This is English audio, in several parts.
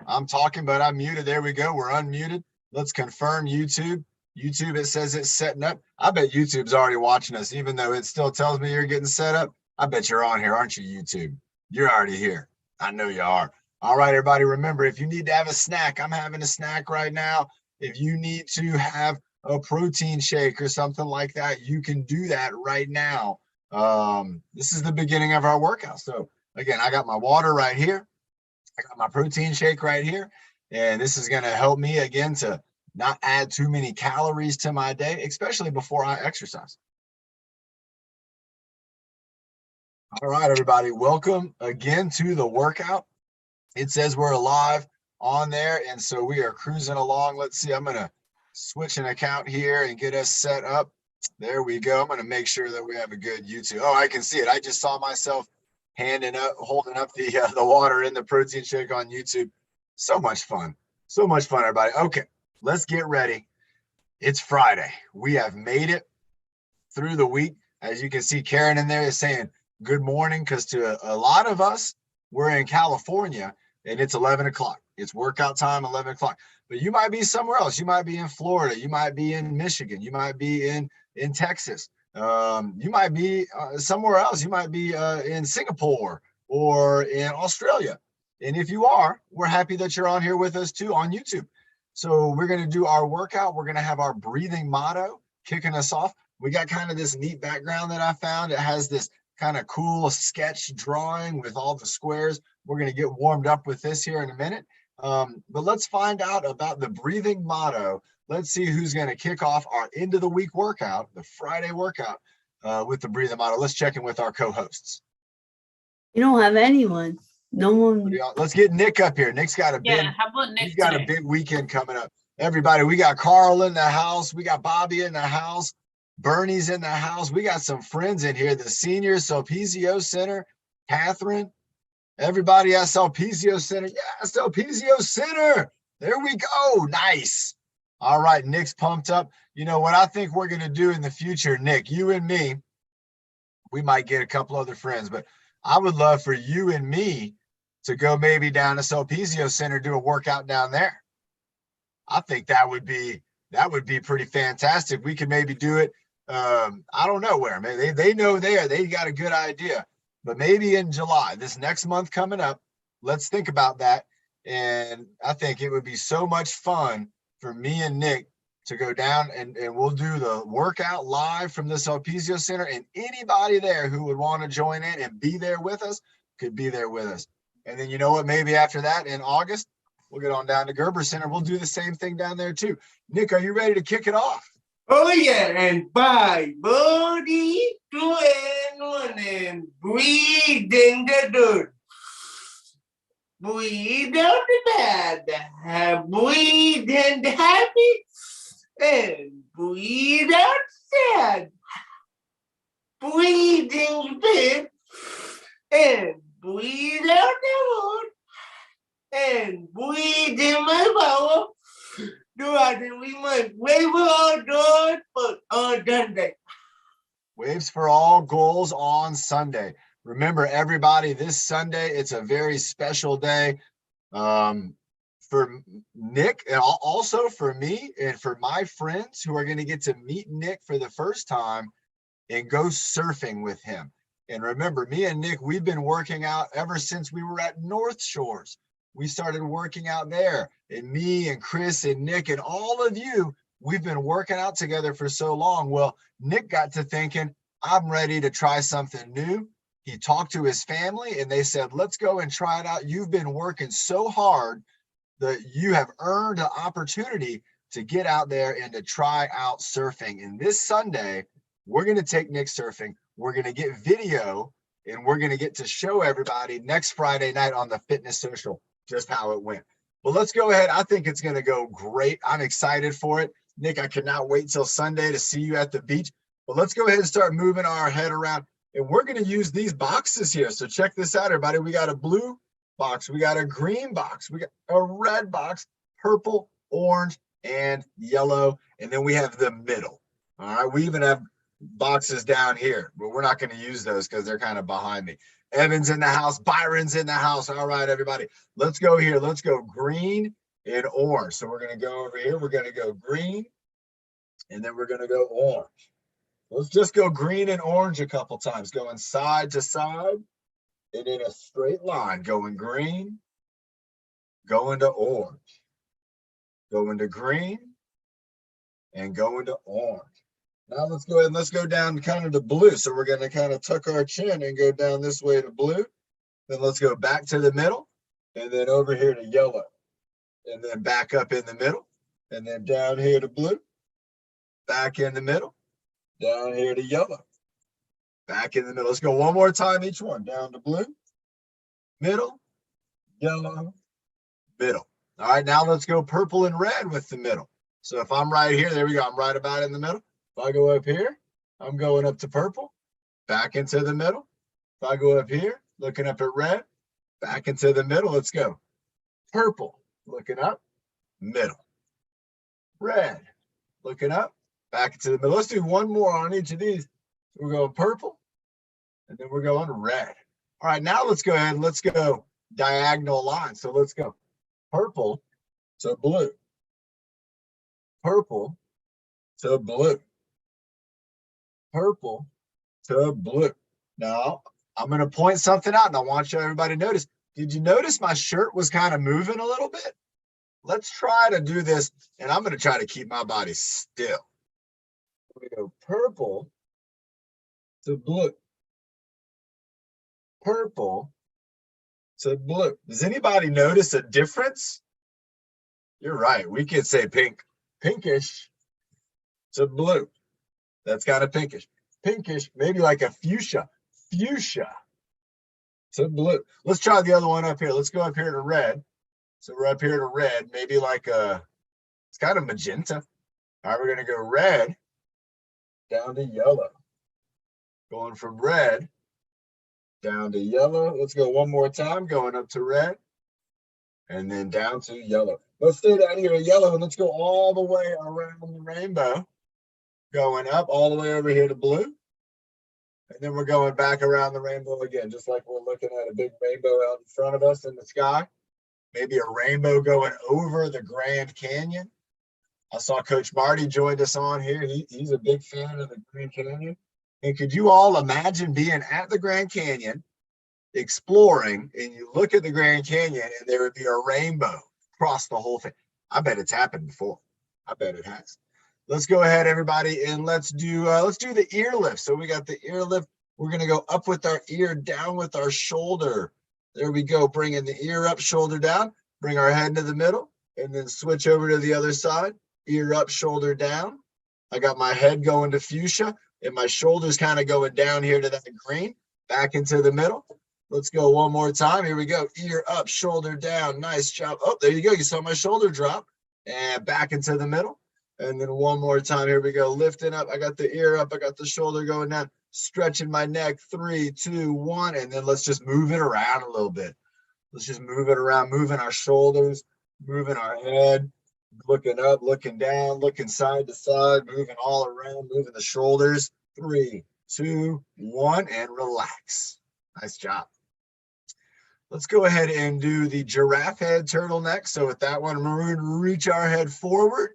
I'm talking, but I'm muted. There we go. We're unmuted. Let's confirm YouTube. YouTube, it says it's setting up. I bet YouTube's already watching us, even though it still tells me you're getting set up. I bet you're on here, aren't you, YouTube? You're already here. I know you are. All right, everybody, remember, if you need to have a snack, I'm having a snack right now. If you need to have a protein shake or something like that, you can do that right now. This is the beginning of our workout. So again, I got my water right here. I got my protein shake right here. And this is going to help me again to not add too many calories to my day, especially before I exercise. All right, everybody, welcome again to the workout. It says we're live on there, and so we are cruising along. Let's see, I'm going to switch an account here and get us set up. There we go. I'm going to make sure that we have a good YouTube. Oh, I can see it. I just saw myself holding up the water in the protein shake on YouTube. So much fun. So much fun, everybody. Okay, let's get ready. It's Friday. We have made it through the week. As you can see, Karen in there is saying good morning, because to a lot of us, we're in California and it's 11 o'clock. It's workout time, 11 o'clock. But you might be somewhere else. You might be in Florida. You might be in Michigan. You might be in Texas. You might be somewhere else. You might be in Singapore or in Australia. And if you are, we're happy that you're on here with us too on YouTube. So we're going to do our workout. We're going to have our breathing motto kicking us off. We got kind of this neat background that I found. It has this kind of cool sketch drawing with all the squares. We're going to get warmed up with this here in a minute. But let's find out about the breathing motto. Let's see who's going to kick off our end of the week workout, the Friday workout, with the breathing motto. Let's check in with our co-hosts. You don't have anyone. No one. Let's get Nick up here. Nick's got a big, how about Nick he's got today? a big weekend coming up. Everybody, we got Carl in the house. We got Bobby in the house. Bernie's in the house. We got some friends in here. The seniors, Sulpicio Center, Catherine, everybody at Sulpicio Center. Yeah, Sulpicio Center. There we go. Nice. All right, Nick's pumped up. You know what I think we're going to do in the future, Nick, you and me, we might get a couple other friends, but I would love for you and me to go maybe down to Sulpicio Center, do a workout down there. I think that would be pretty fantastic. We could maybe do it. I don't know where. Maybe they know there. They got a good idea. But maybe in July, this next month coming up, let's think about that. And I think it would be so much fun for me and Nick to go down and we'll do the workout live from the Sulpicio Center. And anybody there who would want to join in and be there with us could be there with us. And then you know what? Maybe after that in August, we'll get on down to Gerber Center. We'll do the same thing down there too. Nick, are you ready to kick it off? Oh yeah, and 5, 4, 3, 2, and 1, and breathe in the dirt. Breathe out the bad. Breathe in the happy, and breathe out the sad. Breathe in the bed, and breathe out the wood, and breathe in my power. Waves for all goals on Sunday. Remember, everybody, this Sunday, it's a very special day for Nick and also for me and for my friends who are going to get to meet Nick for the first time and go surfing with him. And remember, me and Nick, we've been working out ever since we were at North Shores. We started working out there, and me and Chris and Nick and all of you, we've been working out together for so long. Well, Nick got to thinking, I'm ready to try something new. He talked to his family and they said, let's go and try it out. You've been working so hard that you have earned an opportunity to get out there and to try out surfing. And this Sunday, we're going to take Nick surfing. We're going to get video and we're going to get to show everybody next Friday night on the Fitness Social just how it went. Well, let's go ahead. I think it's going to go great. I'm excited for it. Nick, I cannot wait till Sunday to see you at the beach. But let's go ahead and start moving our head around. And we're going to use these boxes here. So check this out, everybody. We got a blue box. We got a green box. We got a red box, purple, orange, and yellow. And then we have the middle. All right. We even have boxes down here, but we're not going to use those because they're kind of behind me. Evan's in the house. Byron's in the house. All right, everybody. Let's go here. Let's go green and orange. So we're going to go over here. We're going to go green, and then we're going to go orange. Let's just go green and orange a couple times, going side to side and in a straight line, going green, going to orange, going to green, and going to orange. Now let's go ahead and let's go down kind of to blue. So we're going to kind of tuck our chin and go down this way to blue. Then let's go back to the middle and then over here to yellow and then back up in the middle and then down here to blue, back in the middle, down here to yellow, back in the middle. Let's go one more time each one. Down to blue, middle, yellow, middle. All right, now let's go purple and red with the middle. So if I'm right here, there we go. I'm right about in the middle. If I go up here, I'm going up to purple, back into the middle. If I go up here, looking up at red, back into the middle. Let's go. Purple, looking up, middle. Red, looking up, back into the middle. Let's do one more on each of these. We're going purple, and then we're going red. All right, now let's go ahead and let's go diagonal line. So let's go purple to blue, purple to blue, purple to blue. Now, I'm going to point something out, and I want you everybody to notice. Did you notice my shirt was kind of moving a little bit? Let's try to do this, and I'm going to try to keep my body still. We go purple to blue, purple to blue. Does anybody notice a difference? You're right. We could say pink, pinkish to blue. That's kind of pinkish. Pinkish, maybe like a fuchsia, fuchsia to blue. Let's try the other one up here. Let's go up here to red. So we're up here to red, maybe like it's kind of magenta. All right, we're going to go red down to yellow. Going from red down to yellow. Let's go one more time, going up to red and then down to yellow. Let's stay down here at yellow and let's go all the way around the rainbow. Going up all the way over here to blue. And then we're going back around the rainbow again, just like we're looking at a big rainbow out in front of us in the sky. Maybe a rainbow going over the Grand Canyon. I saw Coach Marty joined us on here. He's a big fan of the Grand Canyon. And could you all imagine being at the Grand Canyon, exploring, and you look at the Grand Canyon and there would be a rainbow across the whole thing? I bet it's happened before. I bet it has. Let's go ahead, everybody, and let's do the ear lift. So we got the ear lift. We're going to go up with our ear, down with our shoulder. There we go, bringing the ear up, shoulder down. Bring our head into the middle, and then switch over to the other side. Ear up, shoulder down. I got my head going to fuchsia, and my shoulders kind of going down here to that green. Back into the middle. Let's go one more time. Here we go. Ear up, shoulder down. Nice job. Oh, there you go. You saw my shoulder drop. And back into the middle. And then one more time. Here we go. Lifting up. I got the ear up. I got the shoulder going down. Stretching my neck. 3, 2, 1. And then let's just move it around a little bit. Let's just move it around. Moving our shoulders. Moving our head. Looking up. Looking down. Looking side to side. Moving all around. Moving the shoulders. 3, 2, 1. And relax. Nice job. Let's go ahead and do the giraffe head turtleneck. So with that one, we're going to reach our head forward.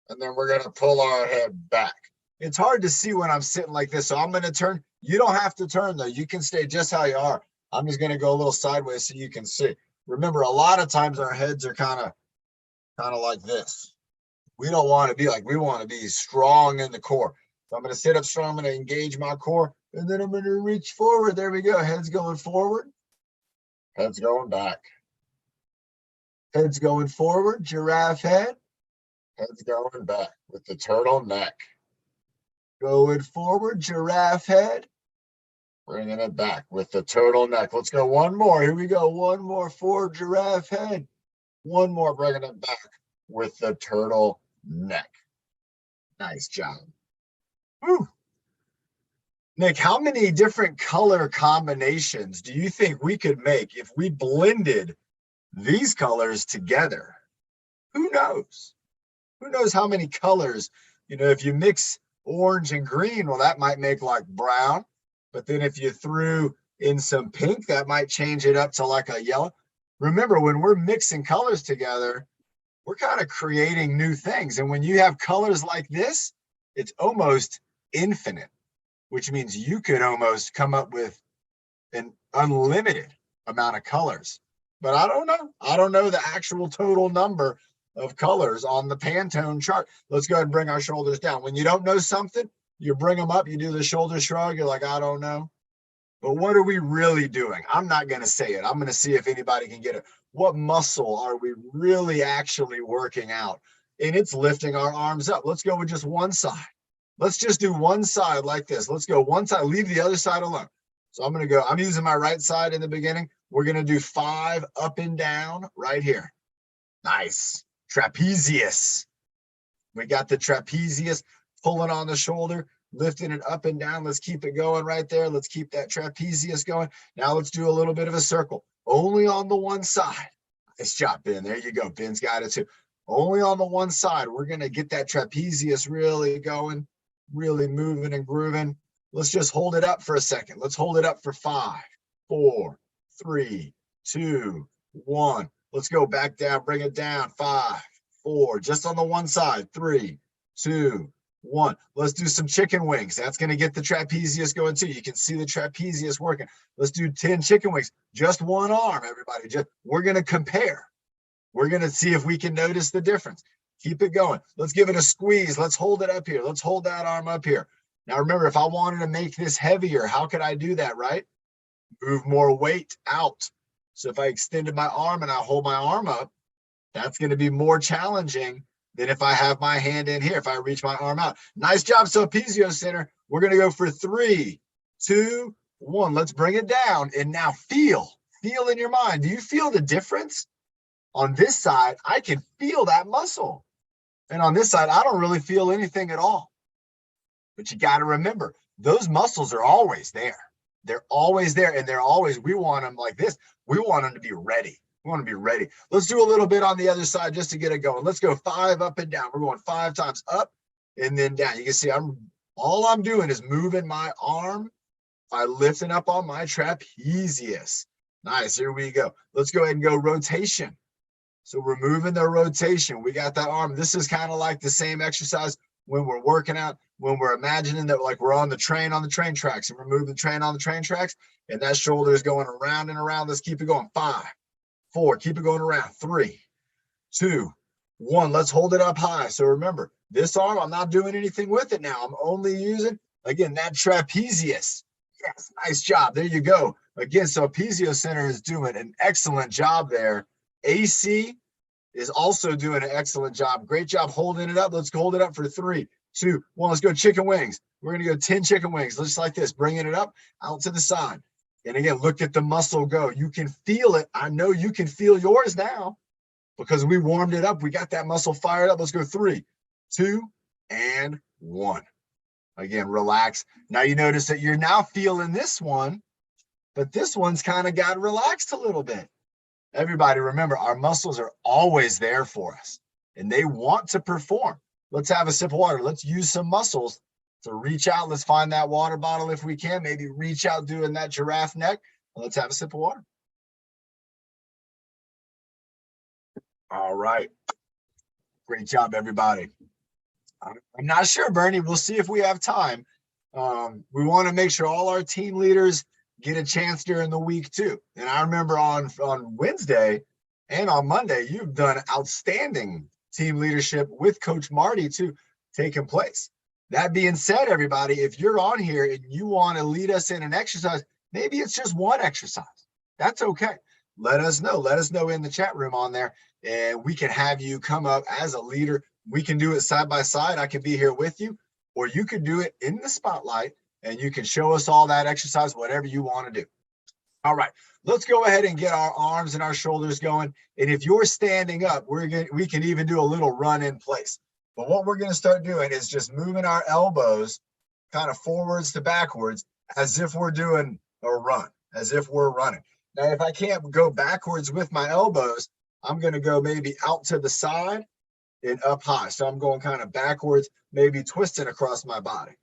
And then we're going to pull our head back. It's hard to see when I'm sitting like this, so I'm going to turn. You don't have to turn, though. You can stay just how you are. I'm just going to go a little sideways so you can see. Remember, a lot of times our heads are kind of like this. We don't want to be like, we want to be strong in the core. So I'm going to sit up strong. I'm going to engage my core, and then I'm going to reach forward. There we go. Head's going forward. Head's going back. Head's going forward. Giraffe head. Head's going back with the turtleneck. Going forward, giraffe head. Bringing it back with the turtleneck. Let's go one more. Here we go. One more forward, giraffe head. One more, bringing it back with the turtleneck. Nice job. Woo. Nick, how many different color combinations do you think we could make if we blended these colors together? Who knows? Who knows how many colors? You know, if you mix orange and green, well, that might make like brown. But then if you threw in some pink. That might change it up to like a yellow. Remember, when we're mixing colors together, we're kind of creating new things. And when you have colors like this, it's almost infinite, which means you could almost come up with an unlimited amount of colors. But I don't know. I don't know the actual total number of colors on the Pantone chart. Let's go ahead and bring our shoulders down. When you don't know something, you bring them up, you do the shoulder shrug, you're like, I don't know. But what are we really doing? I'm not going to say it. I'm going to see if anybody can get it. What muscle are we really actually working out? And it's lifting our arms up. Let's go with just one side. Let's just do one side like this. Let's go one side, leave the other side alone. So I'm going to go, I'm using my right side in the beginning. We're going to do 5 up and down right here. Nice. Trapezius. We got the trapezius pulling on the shoulder, lifting it up and down. Let's keep it going right there. Let's keep that trapezius going. Now let's do a little bit of a circle, only on the one side. Nice job, Ben. There you go. Ben's got it too. Only on the one side. We're going to get that trapezius really going, really moving and grooving. Let's just hold it up for a second. Let's hold it up for 5, 4, 3, 2, 1. Let's go back down, bring it down. 5, 4, just on the one side. 3, 2, 1. Let's do some chicken wings. That's going to get the trapezius going too. You can see the trapezius working. Let's do 10 chicken wings. Just one arm, everybody. We're going to compare. We're going to see if we can notice the difference. Keep it going. Let's give it a squeeze. Let's hold it up here. Let's hold that arm up here. Now remember, if I wanted to make this heavier, how could I do that, right? Move more weight out. So if I extended my arm and I hold my arm up, that's going to be more challenging than if I have my hand in here, if I reach my arm out. Nice job, Sulpicio Center. We're going to go for 3, 2, 1. Let's bring it down. And now feel in your mind. Do you feel the difference? On this side, I can feel that muscle. And on this side, I don't really feel anything at all. But you got to remember, those muscles are always there. They're always there. And they're always, we want them like this. We want them to be ready. We want to be ready. Let's do a little bit on the other side just to get it going. Let's go 5 up and down. We're going 5 times up and then down. You can see all I'm doing is moving my arm by lifting up on my trapezius. Nice. Here we go. Let's go ahead and go rotation. So we're moving the rotation. We got that arm. This is kind of like the same exercise when we're working out, when we're imagining that like we're on the train tracks, and we're moving the train on the train tracks, and that shoulder is going around and around. Let's keep it going. 5, 4, keep it going around. 3, 2, 1. Let's hold it up high. So remember, this arm, I'm not doing anything with it now. I'm only using, again, that trapezius. Yes, nice job. There you go. Again, so Sulpicio Center is doing an excellent job there. AC is also doing an excellent job. Great job holding it up. Let's hold it up for 3, 2, 1. Let's go chicken wings. We're going to go 10 chicken wings, just like this, bringing it up out to the side. And again, look at the muscle go. You can feel it. I know you can feel yours now because we warmed it up. We got that muscle fired up. Let's go 3, 2, and 1. Again, relax. Now you notice that you're now feeling this one, but this one's kind of got relaxed a little bit. Everybody, remember, our muscles are always there for us, and they want to perform. Let's have a sip of water. Let's use some muscles to reach out. Let's find that water bottle if we can. Maybe reach out doing that giraffe neck. Let's have a sip of water. All right. Great job, everybody. I'm not sure, Bernie. We'll see if we have time. We want to make sure all our team leaders get a chance during the week too. And I remember on Wednesday and on Monday, you've done outstanding team leadership with Coach Marty too taking place. That being said, everybody, if you're on here and you want to lead us in an exercise, maybe it's just one exercise. That's okay. Let us know. Let us know in the chat room on there, and we can have you come up as a leader. We can do it side by side. I can be here with you, or you could do it in the spotlight and you can show us all that exercise, whatever you want to do. All right, let's go ahead and get our arms and our shoulders going. And if you're standing up, we can even do a little run in place. But what we're going to start doing is just moving our elbows kind of forwards to backwards as if we're doing a run, as if we're running. Now, if I can't go backwards with my elbows, I'm going to go maybe out to the side and up high. So I'm going kind of backwards, maybe twisting across my body.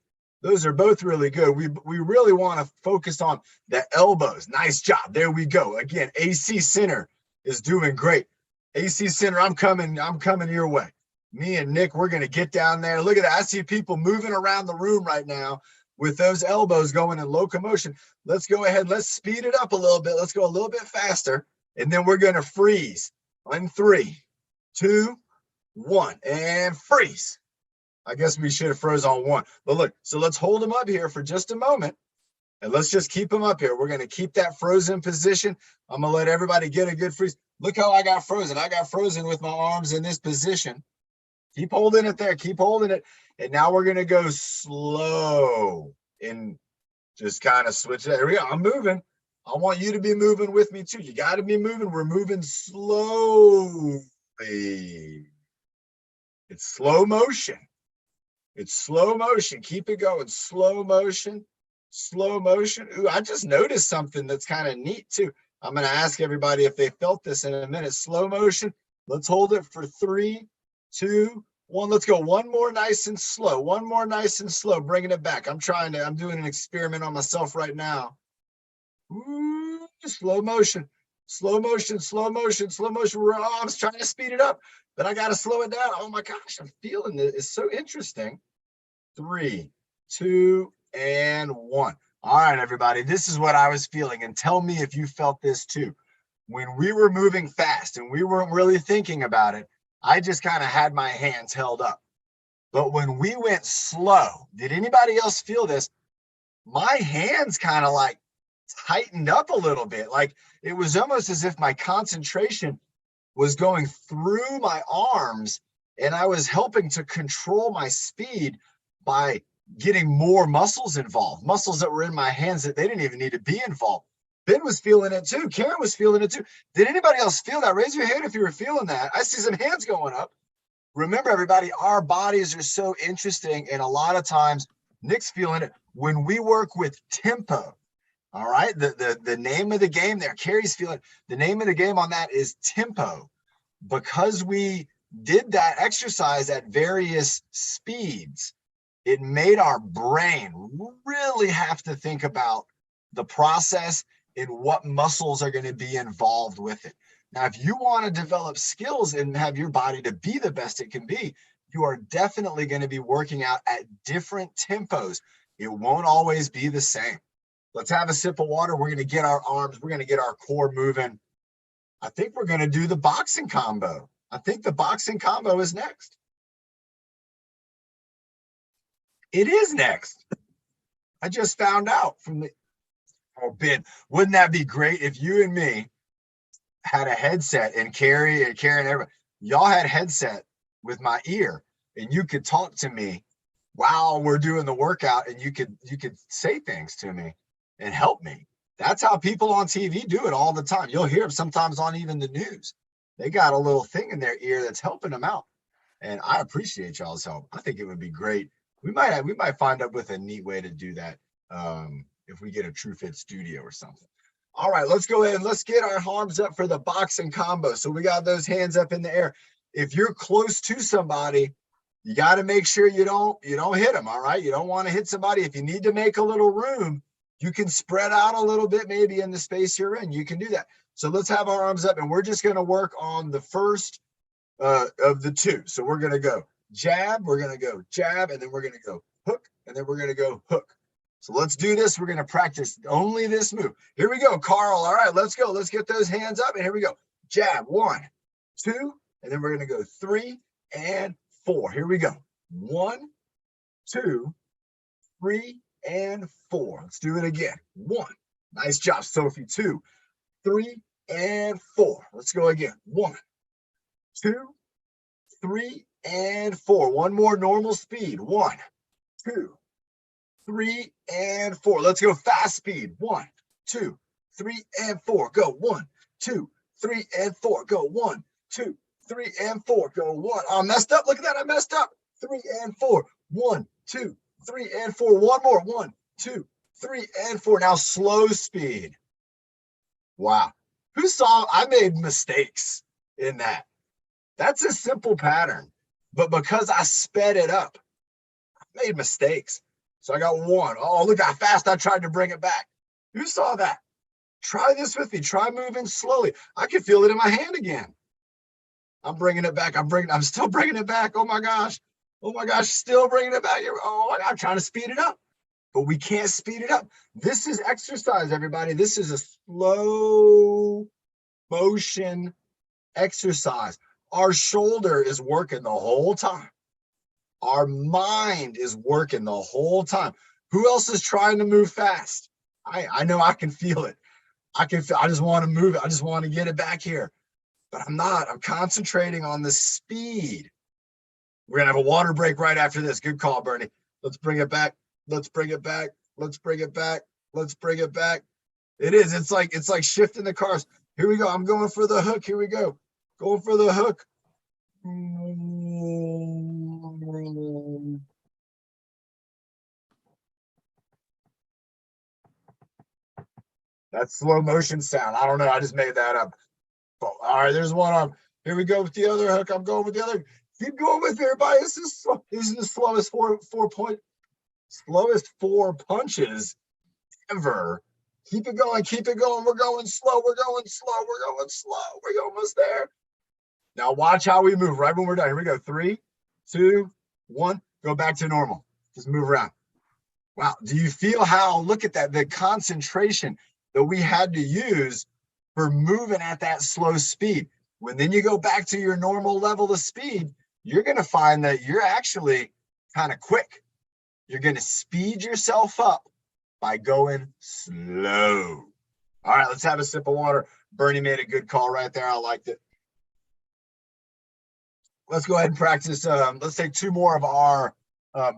Those are both really good. We really want to focus on the elbows. Nice job. There we go. Again, AC center is doing great. AC center, I'm coming your way. Me and Nick, we're going to get down there. Look at that. I see people moving around the room right now with those elbows going in locomotion. Let's go ahead. Let's speed it up a little bit. Let's go a little bit faster. And then we're going to freeze in 3, 2, 1, and freeze. I guess we should have froze on 1. But look, so let's hold them up here for just a moment. And let's just keep them up here. We're going to keep that frozen position. I'm going to let everybody get a good freeze. Look how I got frozen. I got frozen with my arms in this position. Keep holding it there. Keep holding it. And now we're going to go slow and just kind of switch it. There we go. I'm moving. I want you to be moving with me too. You got to be moving. We're moving slowly. It's slow motion. It's slow motion. Keep it going. Slow motion. Slow motion. Ooh, I just noticed something that's kind of neat too. I'm going to ask everybody if they felt this in a minute. Slow motion. Let's hold it for 3, 2, 1. Let's go. One more nice and slow. One more nice and slow. Bringing it back. I'm doing an experiment on myself right now. Ooh, slow motion. Slow motion, slow motion, slow motion. I was trying to speed it up, but I got to slow it down. Oh my gosh, I'm feeling it. It's so interesting. 3, 2, and 1. All right, everybody, this is what I was feeling. And tell me if you felt this too. When we were moving fast and we weren't really thinking about it, I just kind of had my hands held up. But when we went slow, did anybody else feel this? My hands kind of like tightened up a little bit. Like it was almost as if my concentration was going through my arms and I was helping to control my speed by getting more muscles involved, muscles that were in my hands that they didn't even need to be involved. Ben was feeling it too. Karen was feeling it too. Did anybody else feel that? Raise your hand if you were feeling that. I see some hands going up. Remember, everybody, our bodies are so interesting. And a lot of times, Nick's feeling it when we work with tempo. All right. The name of the game there, Carrie's feeling the name of the game on that is tempo. Because we did that exercise at various speeds, it made our brain really have to think about the process and what muscles are going to be involved with it. Now, if you want to develop skills and have your body to be the best it can be, you are definitely going to be working out at different tempos. It won't always be the same. Let's have a sip of water. We're going to get our arms, we're going to get our core moving. I think we're going to do the boxing combo. I think the boxing combo is next. It is next. I just found out from the, oh, Ben, wouldn't that be great if you and me had a headset and Carrie and Karen, everybody, y'all had a headset with my ear and you could talk to me while we're doing the workout and you could say things to me and help me. That's how people on TV do it all the time. You'll hear them sometimes on even the news. They got a little thing in their ear that's helping them out. And I appreciate y'all's help. I think it would be great. We might find up with a neat way to do that if we get a TruFit studio or something. All right, let's go ahead and let's get our arms up for the boxing combo. So we got those hands up in the air. If you're close to somebody, you got to make sure you don't hit them. All right, you don't want to hit somebody. If you need to make a little room, you can spread out a little bit, maybe in the space you're in. You can do that. So let's have our arms up, and we're just going to work on the first of the two. So we're going to go jab, we're going to go jab, and then we're going to go hook, and then we're going to go hook. So let's do this. We're going to practice only this move. Here we go, Carl. All right, let's go. Let's get those hands up, and here we go. Jab, 1, 2, and then we're going to go 3 and 4. Here we go. 1, 2, 3, and 4. Let's do it again. 1. Nice job, Sophie. 2, 3, and 4. Let's go again. 1, 2, 3, and 4. One more normal speed. 1, 2, 3, and 4. Let's go fast speed. 1, 2, 3, and 4. Go. 1, 2, 3, and 4. Go. 1, 2, 3, and 4. Go. 1. Oh, I messed up. Look at that. I messed up. 3 and 4. 1, 2, 3, and 4. One more. 1, 2, 3, and 4. Now slow speed. Wow. Who saw? I made mistakes in that. That's a simple pattern, but because I sped it up, I made mistakes. So I got 1. Oh, look how fast I tried to bring it back. Who saw that? Try this with me. Try moving slowly. I can feel it in my hand again. I'm bringing it back. I'm still bringing it back. Oh my gosh. Oh my gosh. Still bringing it back. Oh, I'm trying to speed it up, but we can't speed it up. This is exercise, everybody. This is a slow motion exercise. Our shoulder is working the whole time. Our mind is working the whole time. Who else is trying to move fast? I know I can feel it. I just want to move it. I just want to get it back here, but I'm not. I'm concentrating on the speed. We're going to have a water break right after this. Good call, Bernie. Let's bring it back. Let's bring it back. Let's bring it back. Let's bring it back. It is. It's like shifting the cars. Here we go. I'm going for the hook. Here we go. Going for the hook. That's slow motion sound. I don't know. I just made that up. All right, there's one arm. Here we go with the other hook. I'm going with the other. Keep going with everybody. This is the slowest slowest 4 punches ever. Keep it going. Keep it going. We're going slow. We're going slow. We're going slow. We're almost there. Now watch how we move right when we're done. Here we go. 3, 2, 1. Go back to normal. Just move around. Wow. Do you feel how, look at that, the concentration that we had to use for moving at that slow speed. When then you go back to your normal level of speed, you're going to find that you're actually kind of quick. You're going to speed yourself up by going slow. All right, let's have a sip of water. Bernie made a good call right there. I liked it. Let's go ahead and practice. Let's take 2 more of our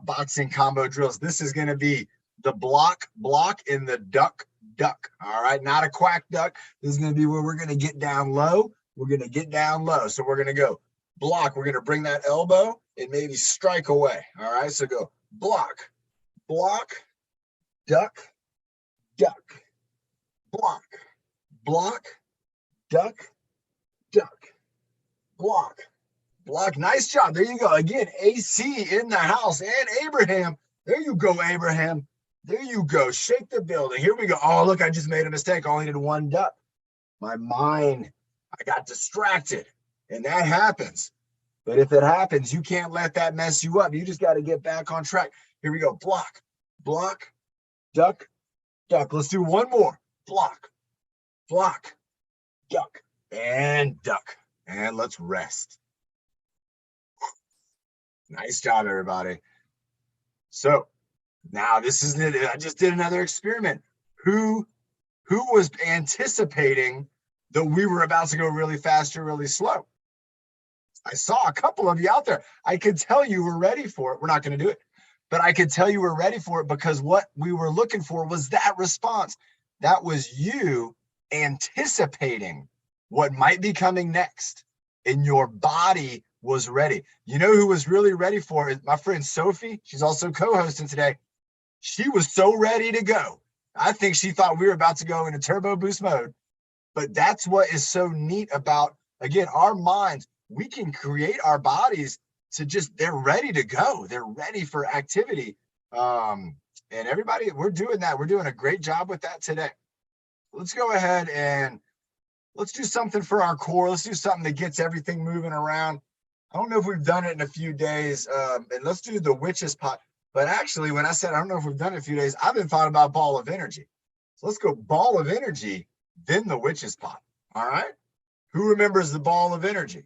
boxing combo drills. This is going to be the block, and the duck. All right, not a quack duck. This is going to be where we're going to get down low. We're going to get down low. So we're going to go block. We're going to bring that elbow and maybe strike away. All right, so go block, duck, block, duck, block. Nice job. There you go. Again, AC in the house and Abraham. There you go, Abraham. There you go. Shake the building. Here we go. Oh, look, I just made a mistake. I only did 1 duck. My mind, I got distracted, and that happens. But if it happens, you can't let that mess you up. You just got to get back on track. Here we go. Block, duck. Let's do 1 more. Block, duck, and duck. And let's rest. Nice job, everybody. So now this is it. I just did another experiment. Who was anticipating that we were about to go really fast or really slow? I saw a couple of you out there. I could tell you were ready for it. We're not going to do it, but I could tell you were ready for it because what we were looking for was that response. That was you anticipating what might be coming next, and your body was ready. You know who was really ready for it? My friend Sophie. She's also co-hosting today. She was so ready to go. I think she thought we were about to go into turbo boost mode. But that's what is so neat about, again, our minds. We can create our bodies to just, they're ready to go. They're ready for activity. And everybody, we're doing that. We're doing a great job with that today. Let's go ahead and let's do something for our core. Let's do something that gets everything moving around. I don't know if we've done it in a few days. And let's do the witch's pot. But actually, when I said I don't know if we've done it in a few days, I've been thought about ball of energy. So let's go ball of energy, then the witch's pot. All right. Who remembers the ball of energy?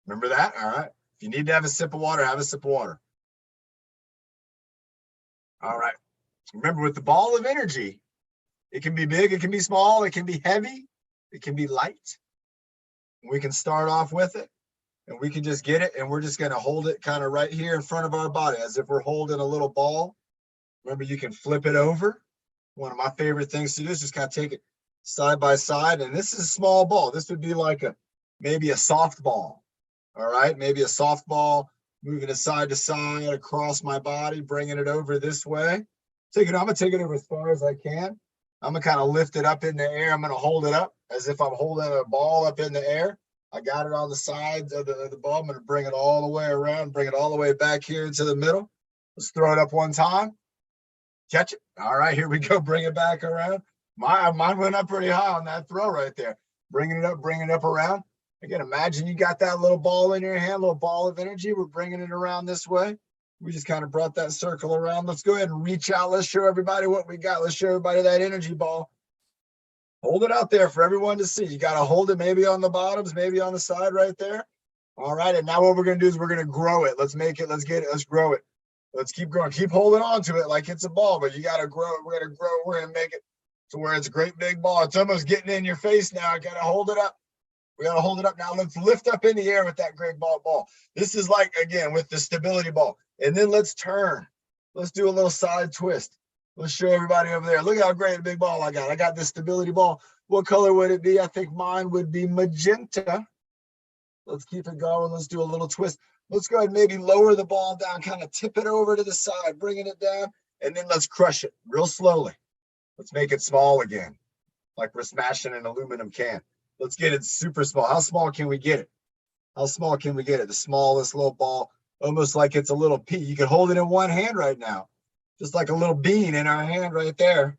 Remember that? All right. If you need to have a sip of water, have a sip of water. All right. Remember, with the ball of energy, it can be big, it can be small, it can be heavy, it can be light. We can start off with it, and we can just get it, and we're just going to hold it kind of right here in front of our body as if we're holding a little ball. Remember, you can flip it over. One of my favorite things to do is just kind of take it side by side, and this is a small ball. This would be like maybe a softball. All right, maybe a softball, moving it side to side across my body, bringing it over this way. I'm gonna take it over as far as I can. I'm gonna kind of lift it up in the air. I'm gonna hold it up as if I'm holding a ball up in the air. I got it on the sides of the ball. I'm gonna bring it all the way around, bring it all the way back here into the middle. Let's throw it up one time. Catch it. All right, here we go. Bring it back around. Mine went up pretty high on that throw right there. Bringing it up around. Again, imagine you got that little ball in your hand, little ball of energy. We're bringing it around this way. We just kind of brought that circle around. Let's go ahead and reach out. Let's show everybody what we got. Let's show everybody that energy ball. Hold it out there for everyone to see. You got to hold it maybe on the bottoms, maybe on the side right there. All right, and now what we're going to do is we're going to grow it. Let's make it. Let's get it. Let's grow it. Let's keep growing. Keep holding on to it like it's a ball, but you got to grow it. We're going to grow it. We're going to make it to where it's a great big ball. It's almost getting in your face now. Got to hold it up. We got to hold it up. Now let's lift up in the air with that great ball. This is like, again, with the stability ball. And then let's turn. Let's do a little side twist. Let's show everybody over there. Look how great a big ball I got. I got this stability ball. What color would it be? I think mine would be magenta. Let's keep it going. Let's do a little twist. Let's go ahead and maybe lower the ball down, kind of tip it over to the side, bringing it down, and then let's crush it real slowly. Let's make it small again, like we're smashing an aluminum can. Let's get it super small. How small can we get it? How small can we get it? The smallest little ball, almost like it's a little pea. You can hold it in one hand right now, just like a little bean in our hand right there.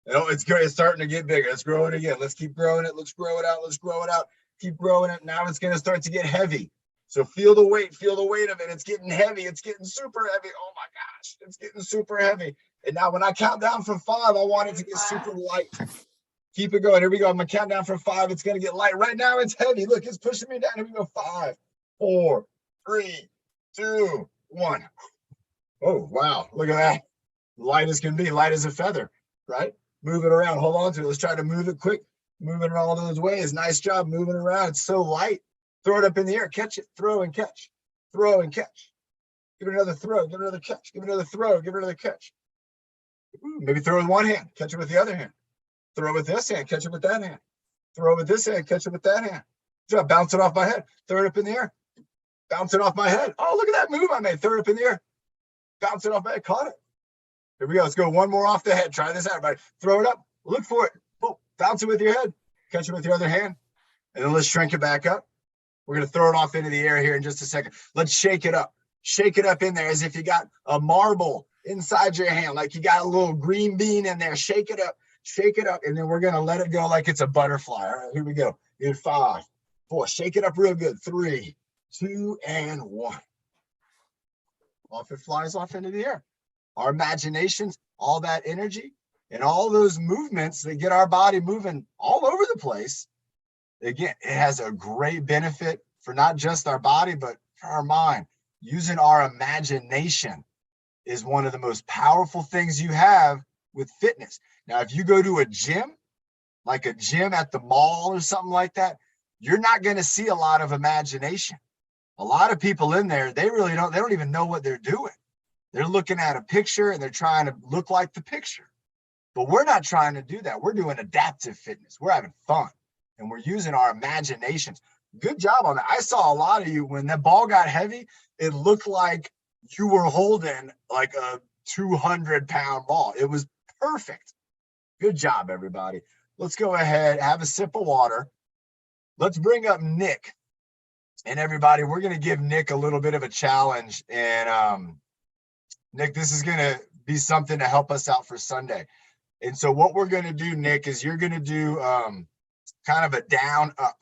You know, it's great. It's starting to get bigger. Let's grow it again. Let's keep growing it. Let's grow it out. Let's grow it out. Keep growing it. Now it's going to start to get heavy. So feel the weight of it. It's getting heavy. It's getting super heavy. Oh my gosh, it's getting super heavy. And now when I count down from 5, I want it to get super light. Keep it going. Here we go. I'm going to count down from 5. It's going to get light. Right now it's heavy. Look, it's pushing me down. Here we go. 5, 4, 3, 2, 1. Oh, wow. Look at that. Light as can be. Light as a feather, right? Move it around. Hold on to it. Let's try to move it quick. Move it in all those ways. Nice job moving around. It's so light. Throw it up in the air. Catch it. Throw and catch. Throw and catch. Give it another throw. Give it another catch. Give it another throw. Give it another catch. Ooh, maybe throw with one hand. Catch it with the other hand. Throw with this hand. Catch it with that hand. Throw with this hand. Catch it with that hand. Good job. Bounce it off my head. Throw it up in the air. Bounce it off my head. Oh, look at that move I made. Throw it up in the air. Bounce it off my head. Caught it. Here we go. Let's go one more off the head. Try this out, everybody. Throw it up. Look for it. Oh, bounce it with your head. Catch it with your other hand. And then let's shrink it back up. We're going to throw it off into the air here in just a second. Let's shake it up. Shake it up in there as if you got a marble inside your hand, like you got a little green bean in there. Shake it up. Shake it up. And then we're going to let it go like it's a butterfly. All right, here we go. In 5, 4. Shake it up real good. 3, 2, and 1. Off it flies off into the air. Our imaginations, all that energy, and all those movements that get our body moving all over the place. Again, it has a great benefit for not just our body, but for our mind. Using our imagination is one of the most powerful things you have with fitness. Now, if you go to a gym, like a gym at the mall or something like that, you're not going to see a lot of imagination. A lot of people in there, they don't even know what they're doing. They're looking at a picture and they're trying to look like the picture. But we're not trying to do that. We're doing adaptive fitness. We're having fun. And we're using our imaginations. Good job on that. I saw a lot of you when that ball got heavy, it looked like you were holding like a 200-pound ball. It was perfect. Good job, everybody. Let's go ahead, have a sip of water. Let's bring up Nick. And everybody, we're going to give Nick a little bit of a challenge. And Nick, this is going to be something to help us out for Sunday. And so what we're going to do, Nick, is you're going to do kind of a down up.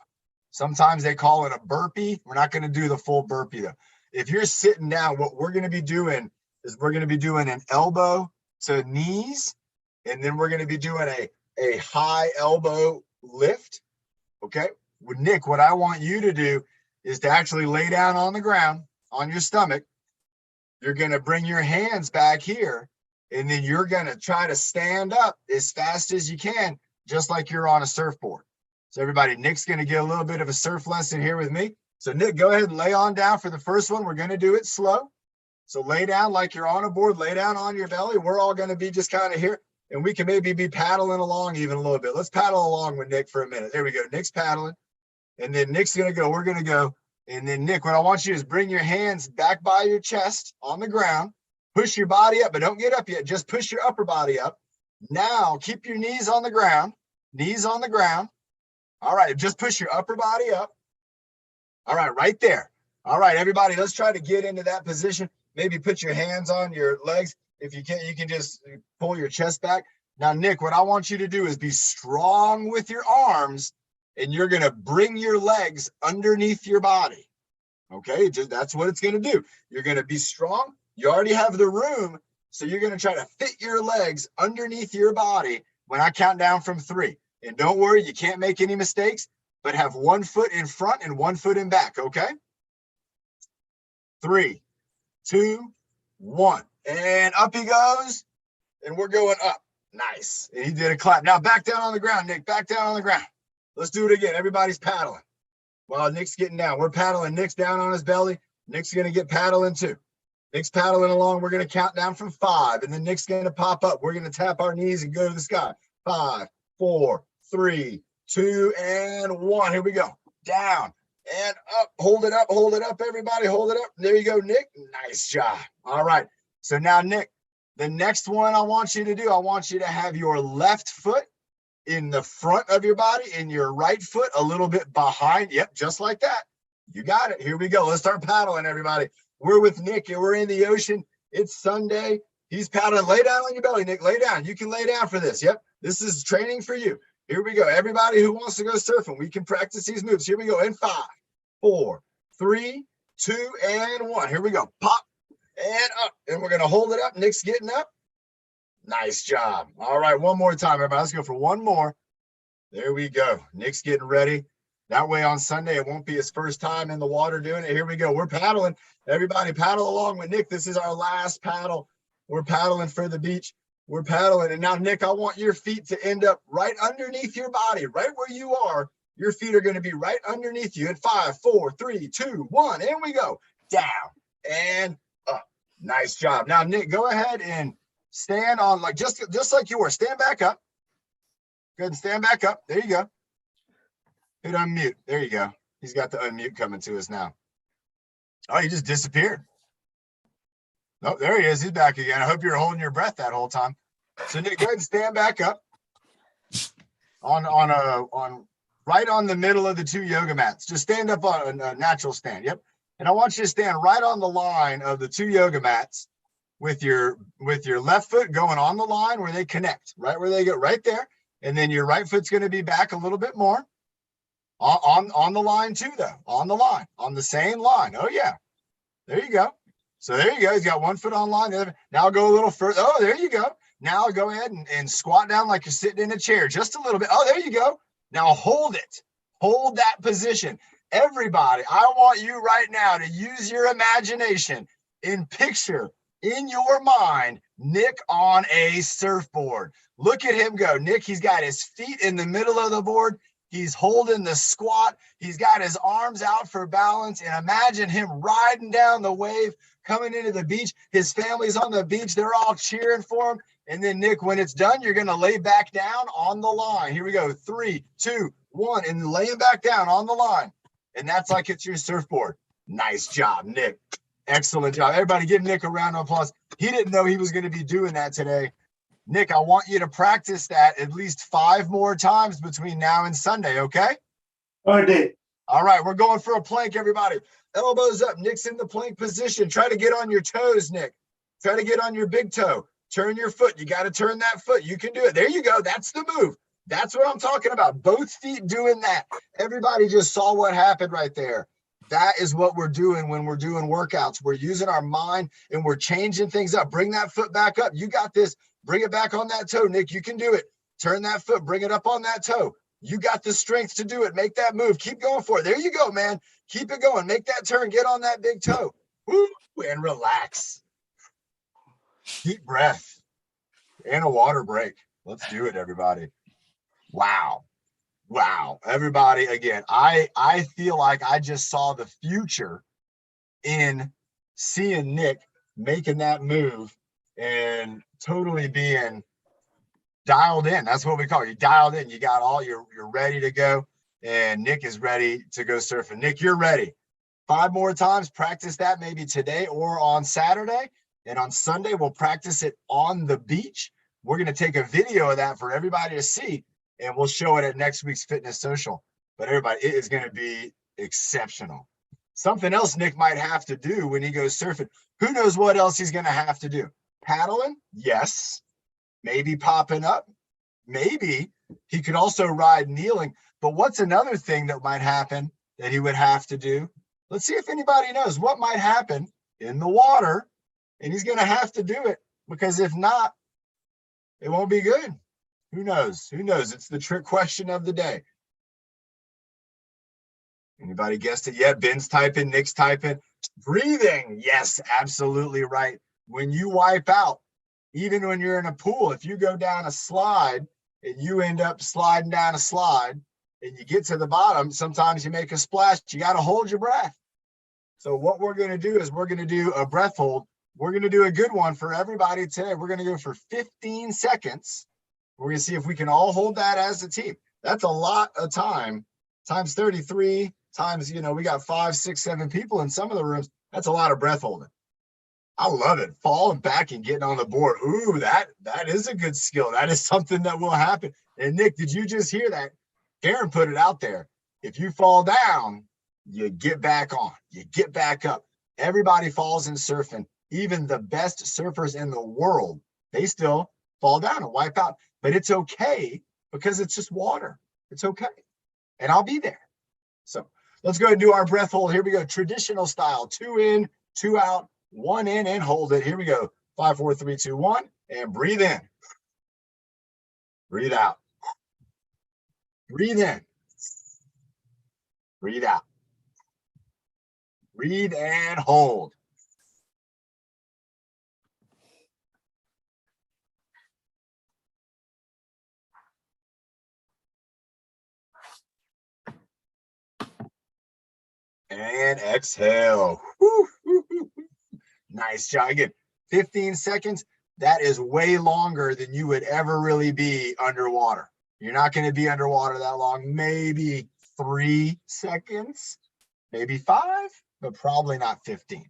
Sometimes they call it a burpee. We're not going to do the full burpee though. If you're sitting down, what we're going to be doing is we're going to be doing an elbow to knees, and then we're going to be doing a high elbow lift. Okay. With Nick, what I want you to do is to actually lay down on the ground on your stomach. You're going to bring your hands back here, and then you're going to try to stand up as fast as you can, just like you're on a surfboard. So everybody, Nick's going to get a little bit of a surf lesson here with me. So Nick, go ahead and lay on down for the first one. We're going to do it slow. So lay down like you're on a board, lay down on your belly. We're all going to be just kind of here, and we can maybe be paddling along even a little bit. Let's paddle along with Nick for a minute. There we go. Nick's paddling, and then Nick's going to go. We're going to go. And then Nick, what I want you to do is bring your hands back by your chest on the ground, push your body up, but don't get up yet. Just push your upper body up. Now keep your knees on the ground, knees on the ground. All right, just push your upper body up. All right, right there. All right, everybody, let's try to get into that position. maybe put your hands on your legs. If you can't, you can just pull your chest back. Now, Nick, what I want you to do is be strong with your arms, and you're going to bring your legs underneath your body. Okay, that's what it's going to do. You're going to be strong. You already have the room, so you're going to try to fit your legs underneath your body when I count down from 3. And don't worry, you can't make any mistakes, but have 1 foot in front and 1 foot in back, okay? 3, 2, 1. And up he goes, and we're going up. Nice. And he did a clap. Now back down on the ground, Nick. Back down on the ground. Let's do it again. Everybody's paddling. While Nick's getting down. We're paddling. Nick's down on his belly. Nick's going to get paddling too. Nick's paddling along. We're going to count down from 5, and then Nick's going to pop up. We're going to tap our knees and go to the sky. 5, 4, 3, 2, and 1. Here we go. Down and up. Hold it up, everybody. Hold it up. There you go, Nick. Nice job. All right. So now, Nick, the next one I want you to do, I want you to have your left foot in the front of your body and your right foot a little bit behind. Yep, just like that. You got it. Here we go. Let's start paddling, everybody. We're with Nick and we're in the ocean. It's Sunday. He's paddling. Lay down on your belly, Nick. Lay down. You can lay down for this. Yep. This is training for you. Here we go. Everybody who wants to go surfing, we can practice these moves. Here we go. In 5, 4, 3, 2, and 1. Here we go. Pop and up. And we're going to hold it up. Nick's getting up. Nice job. All right. One more time, everybody. Let's go for one more. There we go. Nick's getting ready. That way on Sunday, it won't be his first time in the water doing it. Here we go. We're paddling. Everybody paddle along with Nick. This is our last paddle. We're paddling for the beach. We're paddling. And now, Nick, I want your feet to end up right underneath your body, right where you are. Your feet are going to be right underneath you in 5, 4, 3, 2, 1. And we go. Down and up. Nice job. Now, Nick, go ahead and stand on like just like you were. Stand back up. Go ahead and stand back up. There you go. Hit unmute. There you go. He's got the unmute coming to us now. Oh, he just disappeared. Oh, there he is. He's back again. I hope you're holding your breath that whole time. So Nick, go ahead and stand back up on right on the middle of the 2 yoga mats. Just stand up on a natural stand. Yep. And I want you to stand right on the line of the 2 yoga mats with your left foot going on the line where they connect, right where they go, right there. And then your right foot's going to be back a little bit more. On the line too, though. On the line, on the same line. Oh yeah, there you go. So there you go. He's got 1 foot on line. Now go a little further. Oh, there you go. Now go ahead and squat down like you're sitting in a chair, just a little bit. Oh, there you go. Now hold it. Hold that position. Everybody, I want you right now to use your imagination and picture in your mind Nick on a surfboard. Look at him go. Nick, he's got his feet in the middle of the board. He's holding the squat. He's got his arms out for balance. And imagine him riding down the wave, coming into the beach. His family's on the beach. They're all cheering for him. And then, Nick, when it's done, you're going to lay back down on the line. Here we go. 3, 2, 1. And laying back down on the line. And that's like it's your surfboard. Nice job, Nick. Excellent job. Everybody give Nick a round of applause. He didn't know he was going to be doing that today. Nick, I want you to practice that at least 5 more times between now and Sunday, okay? I did. All right, we're going for a plank, everybody. Elbows up. Nick's in the plank position. Try to get on your toes, Nick. Try to get on your big toe. Turn your foot. You got to turn that foot. You can do it. There you go. That's the move. That's what I'm talking about. Both feet doing that. Everybody just saw what happened right there. That is what we're doing when we're doing workouts. We're using our mind and we're changing things up. Bring that foot back up. You got this. Bring it back on that toe, Nick. You can do it. Turn that foot. Bring it up on that toe. You got the strength to do it. Make that move. Keep going for it. There you go, man. Keep it going. Make that turn. Get on that big toe. Woo, and relax. Deep breath and a water break. Let's do it, everybody. Wow. Wow. Everybody, again, I feel like I just saw the future in seeing Nick making that move and totally being dialed in. That's what we call it. You dialed in. You got all, you're ready to go. And Nick is ready to go surfing. Nick, you're ready. 5 more times. Practice that maybe today or on Saturday. And on Sunday, we'll practice it on the beach. We're going to take a video of that for everybody to see. And we'll show it at next week's Fitness Social. But everybody, it is going to be exceptional. Something else Nick might have to do when he goes surfing. Who knows what else he's going to have to do? Paddling? Yes. Maybe popping up? Maybe. He could also ride kneeling. But what's another thing that might happen that he would have to do? Let's see if anybody knows what might happen in the water, and he's going to have to do it, because if not, it won't be good. Who knows? Who knows? It's the trick question of the day. Anybody guessed it yet? Ben's typing, Nick's typing. Breathing. Yes, absolutely right. When you wipe out, even when you're in a pool, if you go down a slide and you end up sliding down a slide and you get to the bottom, sometimes you make a splash. You got to hold your breath. So what we're going to do is we're going to do a breath hold. We're going to do a good one for everybody today. We're going to go for 15 seconds. We're going to see if we can all hold that as a team. That's a lot of time. Times 33 times, we got 5, 6, 7 people in some of the rooms. That's a lot of breath holding. I love it. Falling back and getting on the board. Ooh, that is a good skill. That is something that will happen. And Nick, did you just hear that? Karen put it out there. If you fall down, you get back on. You get back up. Everybody falls in surfing. Even the best surfers in the world, they still fall down and wipe out. But it's okay because it's just water. It's okay. And I'll be there. So let's go ahead and do our breath hold. Here we go. Traditional style. 2 in, 2 out, 1 in, and hold it. Here we go. 5, 4, 3, 2, 1. And breathe in. Breathe out. Breathe in. Breathe out. Breathe and hold. And exhale. Woo, woo, woo. Nice job. Again, 15 seconds. That is way longer than you would ever really be underwater. You're not going to be underwater that long. Maybe 3 seconds, maybe 5, but probably not 15.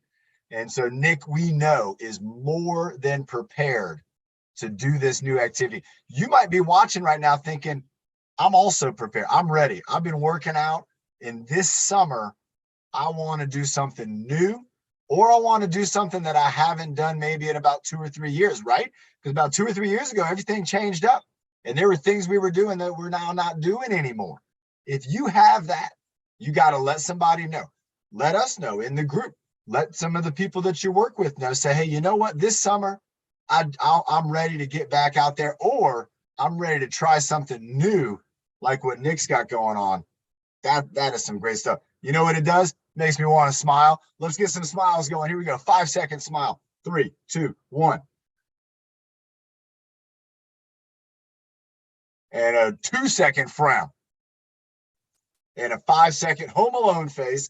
And so Nick, we know, is more than prepared to do this new activity. You might be watching right now thinking, I'm also prepared. I'm ready. I've been working out, and this summer, I want to do something new, or I want to do something that I haven't done maybe in about 2 or 3 years, right? Because about 2 or 3 years ago, everything changed up, and there were things we were doing that we're now not doing anymore. If you have that, you got to let somebody know. Let us know in the group. Let some of the people that you work with know. Say, hey, you know what? This summer, I'm ready to get back out there, or I'm ready to try something new, like what Nick's got going on. That is some great stuff. You know what it does? Makes me want to smile. Let's get some smiles going. Here we go. 5-second smile. 3, 2, 1. And a 2-second frown. And a 5-second Home Alone face.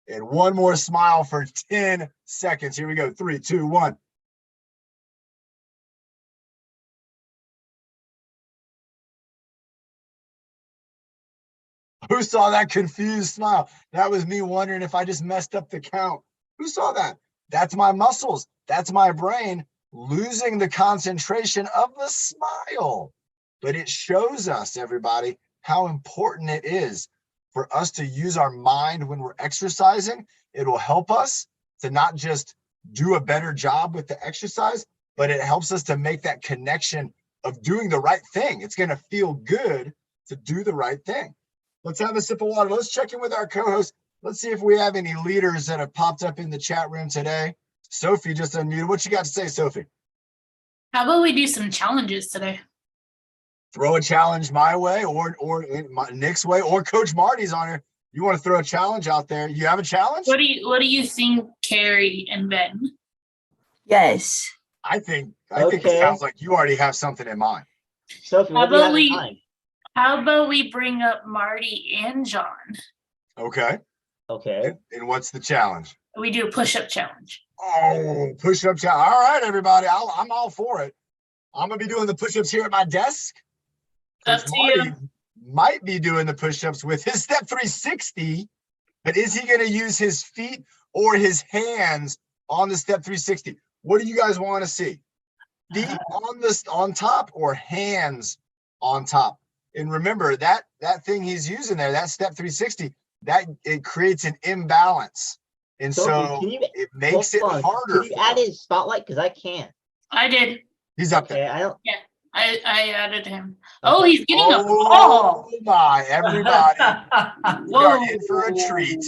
And one more smile for 10 seconds. Here we go. 3, 2, 1. Who saw that confused smile? That was me wondering if I just messed up the count. Who saw that? That's my muscles. That's my brain losing the concentration of the smile. But it shows us, everybody, how important it is for us to use our mind when we're exercising. It will help us to not just do a better job with the exercise, but it helps us to make that connection of doing the right thing. It's going to feel good to do the right thing. Let's have a sip of water. Let's check in with our co-host. Let's see if we have any leaders that have popped up in the chat room today. Sophie just unmuted. What you got to say, Sophie? How about we do some challenges today? Throw a challenge my way, or Nick's way, or Coach Marty's on here. You want to throw a challenge out there? You have a challenge? What do you think, Carrie and Ben? Yes. I think it sounds like you already have something in mind. Sophie, what do you have in mind? How about we bring up Marty and John? Okay. Okay. And what's the challenge? We do a push-up challenge. Oh, push-up challenge. All right, everybody. I'm all for it. I'm going to be doing the push-ups here at my desk. Up to you. Might be doing the push-ups with his step 360, but is he going to use his feet or his hands on the step 360? What do you guys want to see? Feet on top or hands on top? And remember that thing he's using there, that step 360, that it creates an imbalance. And Sophie, so can you- it makes it Hold on. harder. Can you for add him. his spotlight? Because I can't. I did. He's up Okay, there. I don't. I added him. Oh, he's getting a Oh ball. my, everybody. We are Whoa. in for a treat.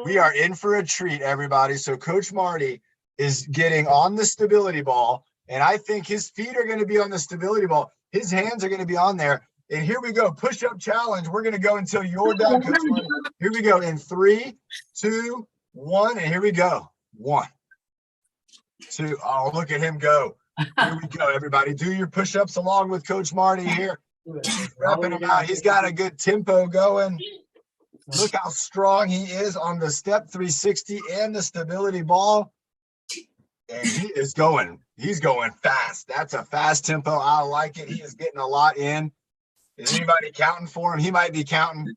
We are in for a treat, everybody. So Coach Marty is getting on the stability ball, and I think his feet are going to be on the stability ball. His hands are going to be on there. And here we go, push-up challenge. We're going to go until you're done, Coach Marty. Here we go in 3, 2, 1, and here we go. 1, 2. Oh, look at him go. Here we go, everybody. Do your push-ups along with Coach Marty here. He's repping him out. He's got a good tempo going. Look how strong he is on the step 360 and the stability ball. And he is going, he's going fast. That's a fast tempo. I like it. He is getting a lot in. Is anybody counting for him? He might be counting.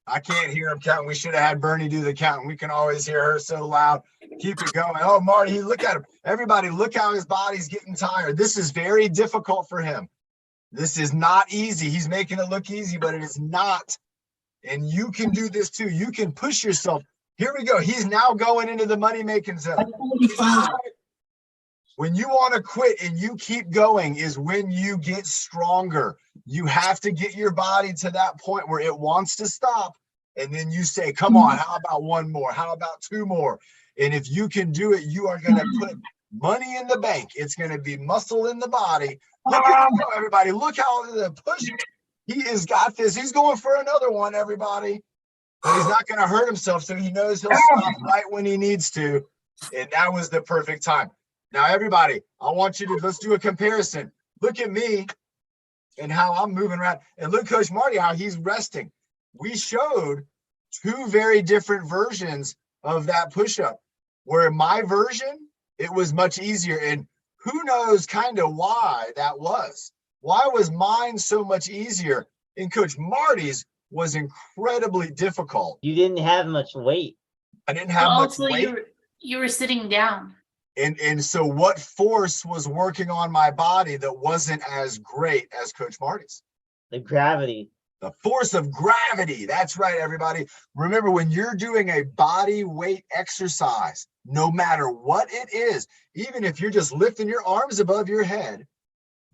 I can't hear him counting. We should have had Bernie do the counting. We can always hear her so loud. Keep it going. Oh, Marty, look at him. Everybody, look how his body's getting tired. This is very difficult for him. This is not easy. He's making it look easy, but it is not. And you can do this too. You can push yourself. Here we go. He's now going into the money-making zone. When you want to quit and you keep going is when you get stronger. You have to get your body to that point where it wants to stop. And then you say, come on, how about one more? How about 2 more? And if you can do it, you are going to put money in the bank. It's going to be muscle in the body. Look at him go, everybody. Look how the push. He has got this. He's going for another one, everybody. But he's not going to hurt himself, so he knows he'll stop right when he needs to. And that was the perfect time. Now, everybody, I want you to, let's do a comparison. Look at me and how I'm moving around. And look, Coach Marty, how he's resting. We showed 2 very different versions of that push-up. Where my version, it was much easier. And who knows kind of why that was. Why was mine so much easier? And Coach Marty's was incredibly difficult. You didn't have much weight. I didn't have much Also, weight. you were sitting down. And so what force was working on my body that wasn't as great as Coach Marty's? The gravity. The force of gravity. That's right, everybody. Remember, when you're doing a body weight exercise, no matter what it is, even if you're just lifting your arms above your head,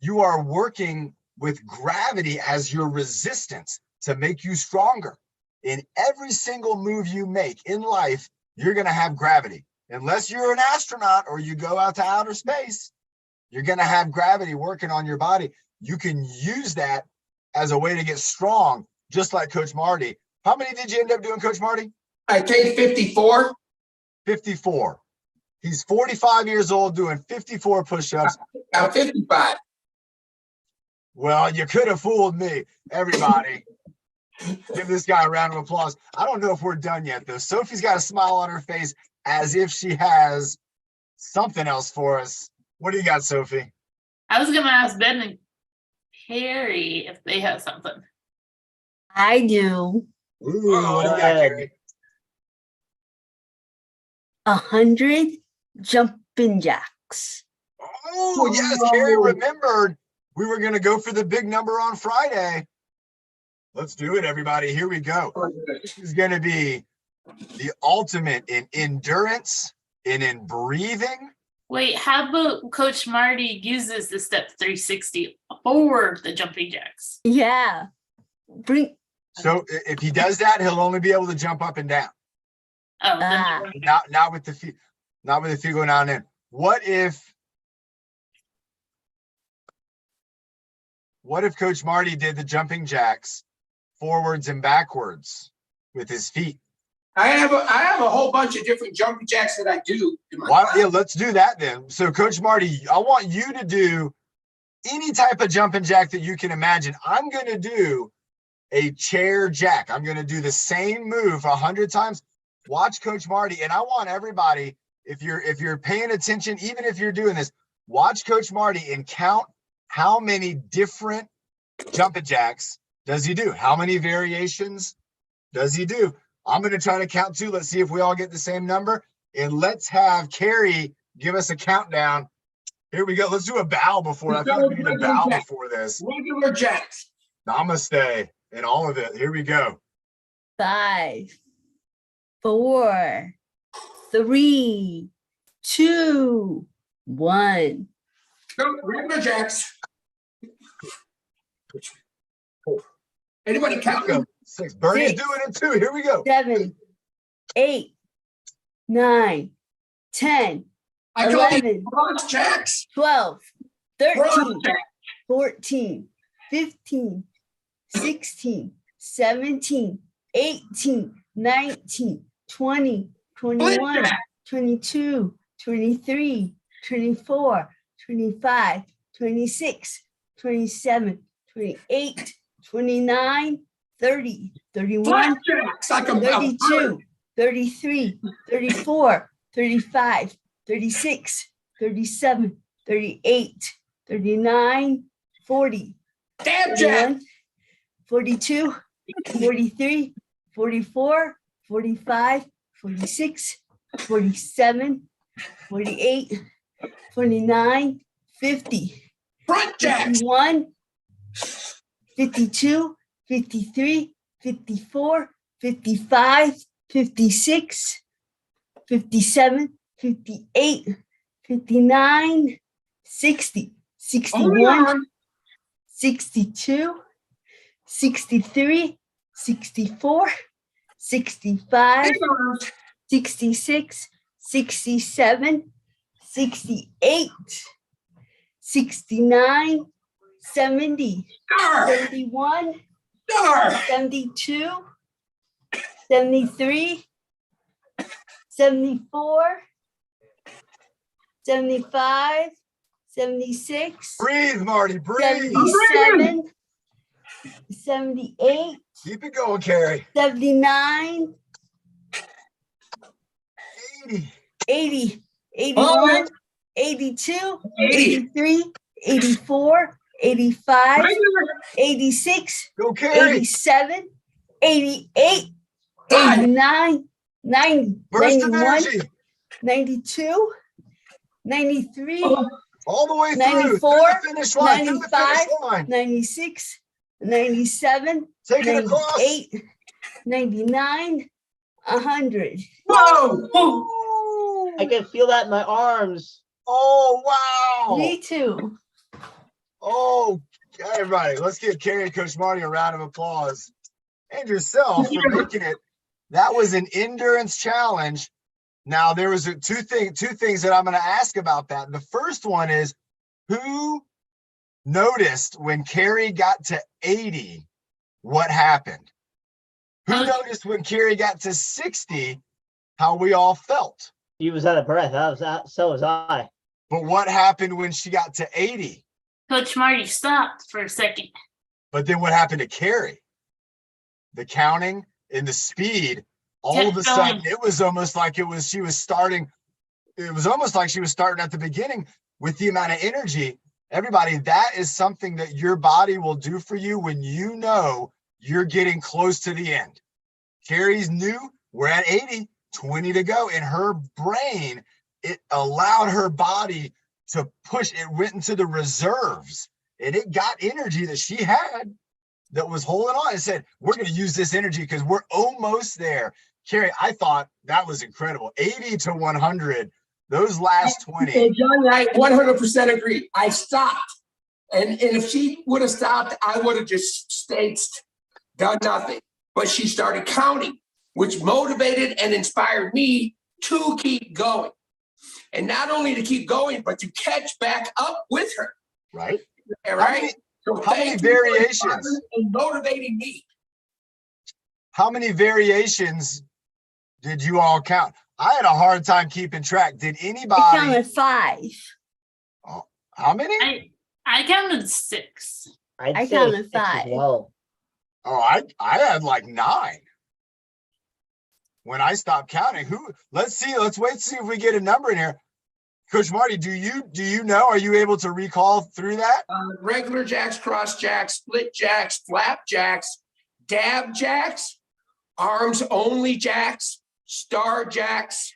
you are working with gravity as your resistance to make you stronger. In every single move you make in life, you're going to have gravity. Unless you're an astronaut or you go out to outer space, you're going to have gravity working on your body. You can use that as a way to get strong, just like Coach Marty. How many did you end up doing, Coach Marty? I take 54. 54. He's 45 years old doing 54 push-ups. I'm 55. Well, you could have fooled me. Everybody, give this guy a round of applause. I don't know if we're done yet, though. Sophie's got a smile on her face as if she has something else for us. What do you got, Sophie? I was going to ask Ben and Carrie if they have something. I do. Ooh, what do you got, Carrie? 100 jumping jacks. Oh, yes, Carrie remembered. We were going to go for the big number on Friday. Let's do it, everybody. Here we go. This is going to be the ultimate in endurance and in breathing. Wait, how about Coach Marty uses the step 360 for the jumping jacks? Yeah. Bring. So if he does that, he'll only be able to jump up and down. Oh, then Ah. never mind. Not with the feet, not with the feet going down and in. What if Coach Marty did the jumping jacks forwards and backwards with his feet? I have a whole bunch of different jumping jacks that I do. In my Why, class. yeah, let's do that then. So Coach Marty, I want you to do any type of jumping jack that you can imagine. I'm going to do a chair jack. I'm going to do the same move 100 times. Watch Coach Marty. And I want everybody, if you're paying attention, even if you're doing this, watch Coach Marty and count how many different jumping jacks does he do? How many variations does he do? I'm going to try to count too. Let's see if we all get the same number. And let's have Carrie give us a countdown Here we go. Let's do a bow before. I feel like we need a bow before this. Regular jacks. Namaste and all of it. Here we go. 5, 4, 3, 2, 1. No, regular jacks. Anybody Here we go. counting? 6. Bernie's 6. doing it too. Here we go. 7, 8, 9, 10, I call these 11, cross jacks. 12, Cross 13, jacks. 14, 15, 16, 17, 18, 19, 20, 21, 22, 23, 24, 25, 26, 27, 28, 29, 30, 31, Black jacks. Like a 32, 33, 34, 35, 36, 37, 38, 39, 40, damn jack. 41, 42, 43, 44, 45, 46, 47, 48, 49, 50, Front jacks. 51, 52, 53, 54, 55, 56, 57, 58, 59, 60, 61, 62, 63, 64, 65, 66, 67, 68, 69, 70, Star. 71, Star. 72, 73, 74, 75, 76, Breathe, Marty. Breathe. 77, 78, Keep it going, Carrie. 79, 80. 80, 81, 82, 80. 83, 84, 85, Regular. 86, Go, Carrie. 87, 88, Five. 89, 90, Burst of 91, energy. 92, 93, All the way through. 94, Through the finish line. Through the 95, finish line. 96, 97, Take it across. 98, 99, 100. Whoa. Woo! I can feel that in my arms. Oh, wow. Me too. Oh, everybody, let's give Carrie and Coach Marty a round of applause. And yourself for making it. That was an endurance challenge. Now, there was two things that I'm going to ask about that. The first one is, who noticed when Carrie got to 80, what happened? Who noticed when Carrie got to 60, how we all felt? He was out of breath. So was I. But what happened when she got to 80? Coach Marty stopped for a second. But then what happened to Carrie? The counting and the speed, all of a Kept sudden, going. it was almost like she was starting at the beginning with the amount of energy. Everybody, that is something that your body will do for you when you know you're getting close to the end. Carrie's new, we're at 80, 20 to go. In her brain, it allowed her body to push. It went into the reserves and it got energy that she had that was holding on and said, we're going to use this energy because we're almost there. Carrie, I thought that was incredible. 80 to 100, those last 20. So John, I 100% agree. I stopped. And if she would have stopped, I would have just stayed, done nothing. But she started counting, which motivated and inspired me to keep going. And not only to keep going, but to catch back up with her. Right? All right? How many variations? And motivating me. How many variations did you all count? I had a hard time keeping track. Did I anybody? counted 5. How many? I counted 6. I'd I say counted 6 as 5. well. Oh, I had like 9 when I stopped counting. Let's wait to see if we get a number in here. Coach Marty, do you know? Are you able to recall through that? Regular jacks, cross jacks, split jacks, flap jacks, dab jacks, arms only jacks, star jacks,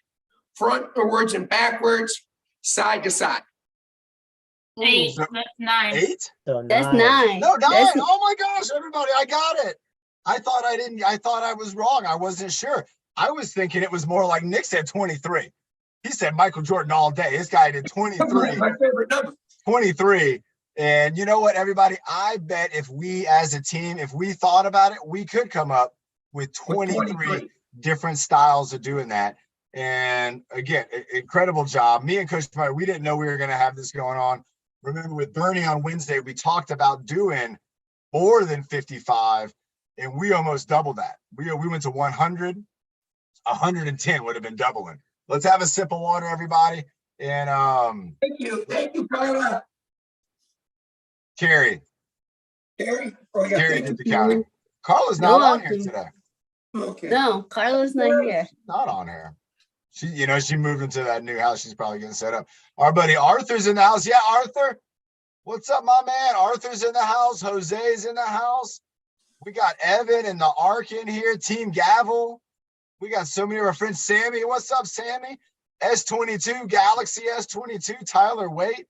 frontwards and backwards, side to side. 8. So- That's 9. 8? So That's 9. 9. No, 9. That's, Oh my gosh, everybody, I got it. I thought I was wrong. I wasn't sure. I was thinking it was more like Nick said 23. He said Michael Jordan all day. This guy did 23. My favorite number. 23. And you know what, everybody? I bet if we as a team, if we thought about it, we could come up with 23 different styles of doing that. And again, incredible job. Me and Coach Meyer, we didn't know we were going to have this going on. Remember with Bernie on Wednesday, we talked about doing more than 55, and we almost doubled that. We went to 100, 110 would have been doubling. Let's have a sip of water, everybody. And Thank you, Carla. Carrie Carrie, oh, yeah, did thank the you. counting. Carla's not on here today. Okay. no, Carla's not here. Not on here. She moved into that new house. She's probably getting set up. Our buddy Arthur's in the house. Yeah, Arthur. What's up, my man? Arthur's in the house. Jose's in the house. We got Evan and the Ark in here. Team Gavel. We got so many of our friends. Sammy, what's up, Sammy? S22, Galaxy S22, Tyler Waite.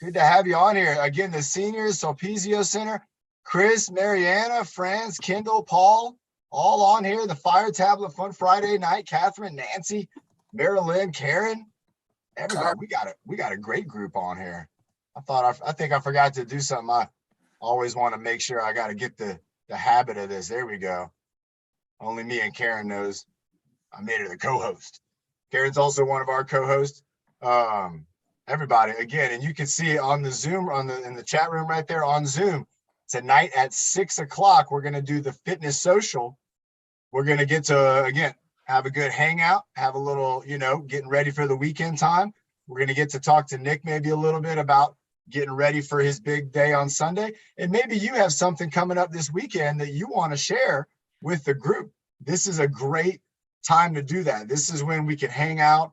Good to have you on here. Again, the seniors, Sulpizio Center, Chris, Mariana, Franz, Kendall, Paul, all on here. The Fire Tablet Fun Friday night. Catherine, Nancy, Marilyn, Karen. Everybody, we got a great group on here. I think I forgot to do something. I always want to make sure I got to get the habit of this. There we go. Only me and Karen knows I made her the co-host. Karen's also one of our co-hosts. Everybody, again, and you can see on the Zoom, in the chat room right there on Zoom, tonight at 6 o'clock, we're going to do the fitness social. We're going to get to, again, have a good hangout, have a little, getting ready for the weekend time. We're going to get to talk to Nick maybe a little bit about getting ready for his big day on Sunday. And maybe you have something coming up this weekend that you want to share with the group. This is a great time to do that. This is when we can hang out.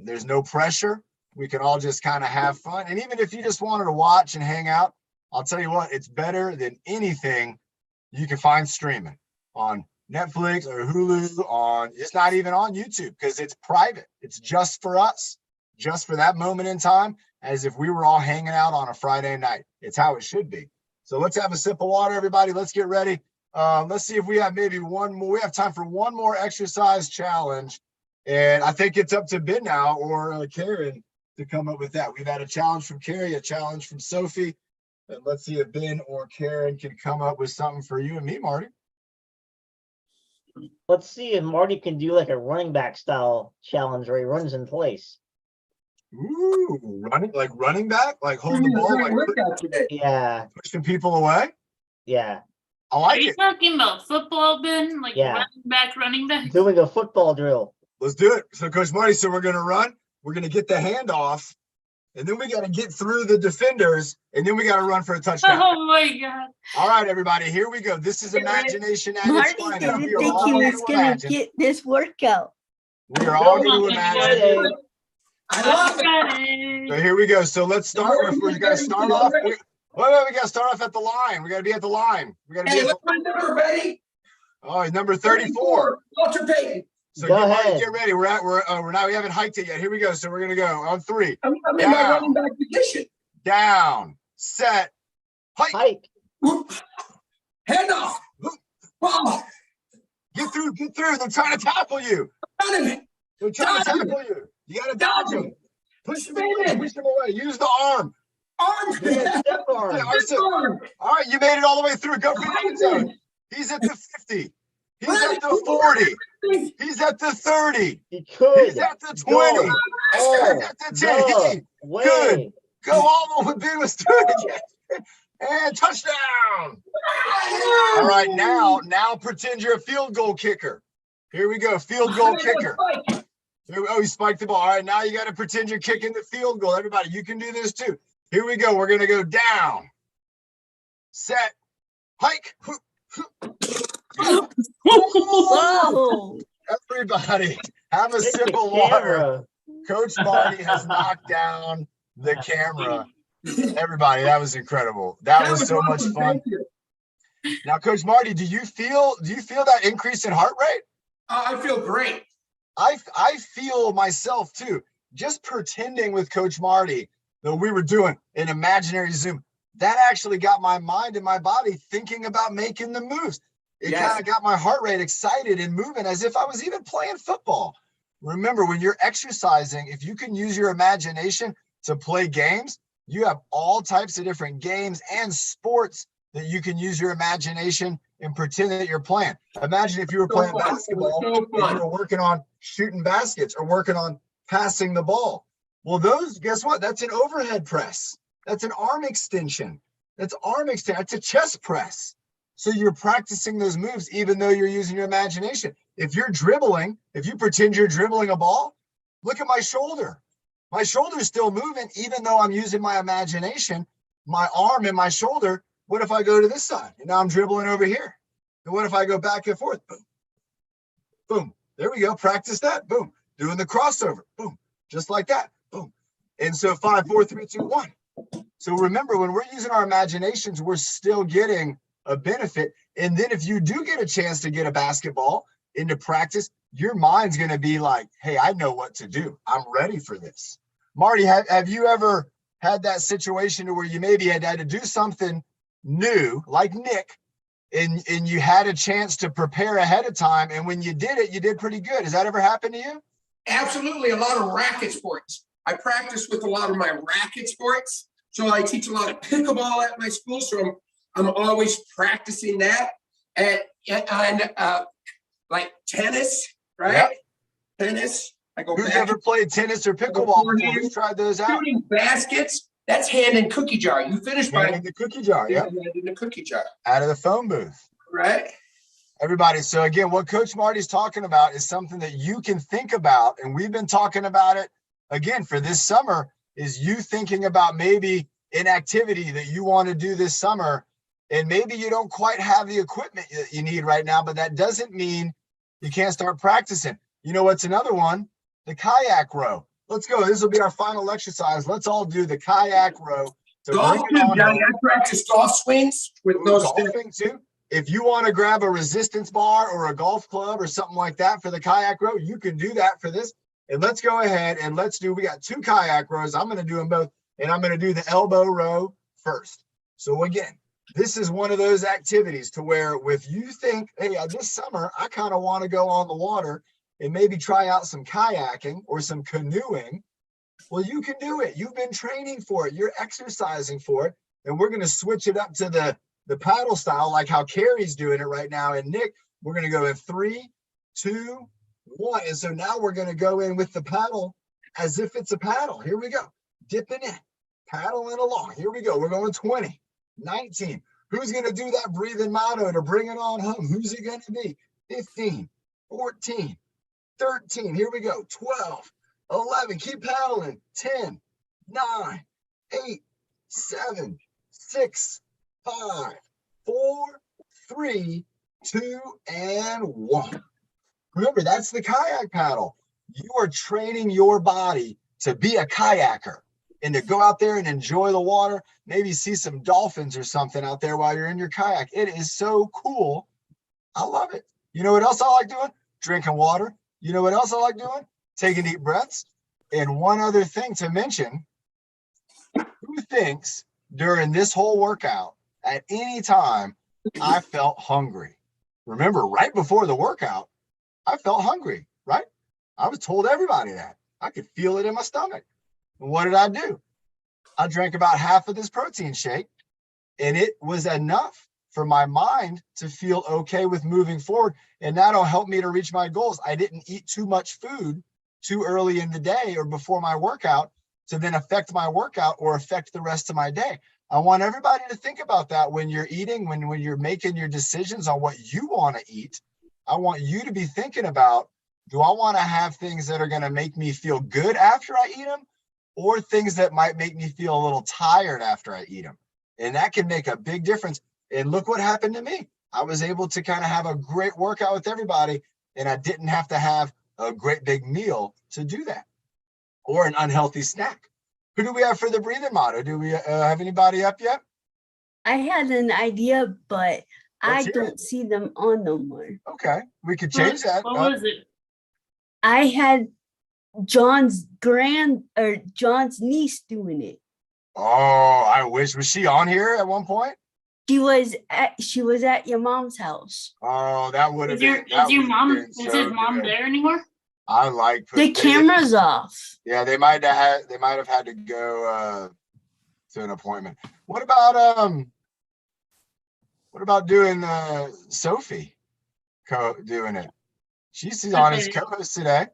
There's no pressure. We can all just kind of have fun. And even if you just wanted to watch and hang out, I'll tell you what, it's better than anything you can find streaming on Netflix or Hulu. It's not even on YouTube because it's private. It's just for us, just for that moment in time, as if we were all hanging out on a Friday night. It's how it should be. So let's have a sip of water, everybody. Let's get ready. Let's see if we have maybe one more. We have time for one more exercise challenge. And I think it's up to Ben now or Karen to come up with that. We've had a challenge from Carrie, a challenge from Sophie. And let's see if Ben or Karen can come up with something for you and me, Marty. Let's see if Marty can do like a running back style challenge where he runs in place. Ooh, running back, like hold the ball, like Workout today. Yeah, pushing people away. yeah. I Are like you it. talking about football, Ben? Like Yeah. running back? Doing a football drill. Let's do it. So Coach Marty, so we're going to run. We're going to get the handoff. And then we got to get through the defenders. And then we got to run for a touchdown. Oh my God. All right, everybody, here we go. This is imagination at its Marty finest. didn't We are think all he going was to gonna imagine. get this workout. We are all Oh going to my imagine. God. I love it. Got it. So here we go. So let's start with, we got to start off. We got to start off at the line. We got to be at the line. We got to be Hey, at what's my number, ready? all right, number 34. Walter Payton. So Go get ready, ahead. get ready. We're not, we haven't hiked it yet. Here we go. So we're going to go on 3. I'm in my Down. running back position. Down, set, hike. Hike. Whoop. Hand off. Ball. Get through. They're trying to tackle you. Running. They're trying to Dodge tackle you. You got to dodge Dodge them. Push them away. Use the arm. Arm. Yeah, step arm. Yeah, all right, you made it all the way through. Go for the end zone. He's at the 50. He's at the 40. He's at the 30. He could. He's at the 20. Go. He's Oh, at the 10. no Hey, way. go all the way. Ben was doing it again. And touchdown. All right, now pretend you're a field goal kicker. Here we go, field goal kicker. Oh, he spiked the ball. All right, now you got to pretend you're kicking the field goal. Everybody, you can do this too. Here we go. We're going to go down, set, hike. Whoa! Everybody, have a Hit sip the of water. camera. Coach Marty has knocked down the camera. Everybody, that was incredible. That was so much awesome. fun. Thank you. Now, Coach Marty, do you feel that increase in heart rate? I feel great. I feel myself too. Just pretending with Coach Marty that we were doing an imaginary Zoom, that actually got my mind and my body thinking about making the moves. It Yes. kind of got my heart rate excited and moving as if I was even playing football. Remember, when you're exercising, if you can use your imagination to play games, you have all types of different games and sports that you can use your imagination and pretend that you're playing. Imagine if you were So playing fun. basketball So and fun. you were working on shooting baskets or working on passing the ball. Well, those, guess what? That's an overhead press. That's an arm extension. That's arm extension. That's a chest press. So you're practicing those moves even though you're using your imagination. If you're dribbling, if you pretend you're dribbling a ball, look at my shoulder. My shoulder's still moving even though I'm using my imagination. My arm and my shoulder. What if I go to this side and now I'm dribbling over here? And what if I go back and forth? Boom, boom. There we go. Practice that. Boom. Doing the crossover. Boom. Just like that. Boom. And so 5, 4, 3, 2, 1. So remember, when we're using our imaginations, we're still getting a benefit. And then if you do get a chance to get a basketball into practice, your mind's going to be like, hey, I know what to do. I'm ready for this. Marty, have you ever had that situation where you maybe had to do something new, like Nick, and you had a chance to prepare ahead of time, and when you did it, you did pretty good? Has that ever happened to you? Absolutely, a lot of racket sports. I practice with a lot of my racket sports. So I teach a lot of pickleball at my school. So I'm always practicing that. And like tennis, right? Yep. Tennis. I go Who's back. ever played tennis or pickleball before? Who's tried those out? Shooting baskets. That's hand in cookie jar. You finish by Hand in the cookie jar, yeah, yep. hand in the cookie jar, Out of the phone booth. right? Everybody, so again, what Coach Marty's talking about is something that you can think about, and we've been talking about it again for this summer, is you thinking about maybe an activity that you want to do this summer, and maybe you don't quite have the equipment that you need right now, but that doesn't mean you can't start practicing. You know what's another one? The kayak row. Let's go. This will be our final exercise. Let's all do the kayak row to Golf bring it too, on Johnny. home. I practice golf swings with those. Golfing too. If you want to grab a resistance bar or a golf club or something like that for the kayak row, you can do that for this. And let's go ahead and we got 2 kayak rows. I'm going to do them both, and I'm going to do the elbow row first. So again, this is one of those activities to where if you think, hey, this summer, I kind of want to go on the water and maybe try out some kayaking or some canoeing, well, you can do it. You've been training for it. You're exercising for it. And we're going to switch it up to the paddle style, like how Carrie's doing it right now. And Nick, we're going to go in 3, 2, 1. And so now we're going to go in with the paddle as if it's a paddle. Here we go. Dipping in, paddling along. Here we go. We're going 20, 19. Who's going to do that breathing motto to bring it on home? Who's it going to be? 15, 14, 13. Here we go. 12, 11. Keep paddling. 10, 9, 8, 7, 6, 5, 4, 3, 2, and 1. Remember, that's the kayak paddle. You are training your body to be a kayaker and to go out there and enjoy the water, maybe see some dolphins or something out there while you're in your kayak. It is so cool. I love it. You know what else I like doing? Drinking water. You know what else I like doing? Taking deep breaths. And one other thing to mention, who thinks during this whole workout, at any time, I felt hungry? Remember, right before the workout, I felt hungry, right? I was told everybody that. I could feel it in my stomach. And what did I do? I drank about half of this protein shake, and it was enough for my mind to feel okay with moving forward. And that'll help me to reach my goals. I didn't eat too much food too early in the day or before my workout to then affect my workout or affect the rest of my day. I want everybody to think about that when you're eating, when you're making your decisions on what you want to eat. I want you to be thinking about, do I want to have things that are going to make me feel good after I eat them, or things that might make me feel a little tired after I eat them? And that can make a big difference. And look what happened to me. I was able to kind of have a great workout with everybody, and I didn't have to have a great big meal to do that, or an unhealthy snack. Who do we have for the breathing motto? Do we have anybody up yet? I had an idea, but Let's I hear don't see them on no more. Okay, we could change that. What was it? I had John's niece doing it. Oh, I wish. Was she on here at one point? She was at your mom's house. Oh, that would have Is your been. That is your would have mom been is so his mom good. there anymore? I like The camera's off. Yeah, they might have had to go to an appointment. What about doing Sophie doing it? She's on as Okay. co-host today.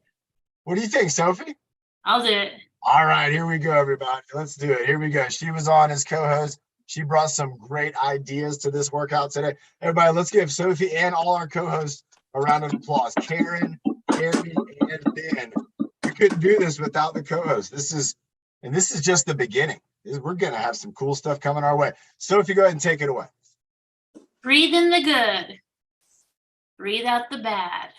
What do you think, Sophie? I'll do it. All right, here we go, everybody. Let's do it. Here we go. She was on as co-host. She brought some great ideas to this workout today. Everybody, let's give Sophie and all our co-hosts a round of applause. Karen, Carrie, and Ben. We couldn't do this without the co-host. This is just the beginning. We're gonna have some cool stuff coming our way. Sophie, go ahead and take it away. Breathe in the good. Breathe out the bad.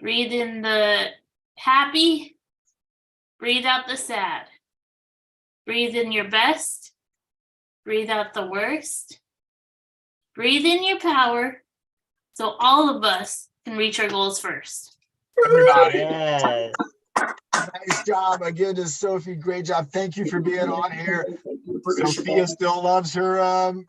Breathe in the happy. Breathe out the sad. Breathe in your best. Breathe out the worst. Breathe in your power so all of us can reach our goals first. Everybody, Yeah. nice job again to Sophie. Great job. Thank you for being on here. Sophia still loves her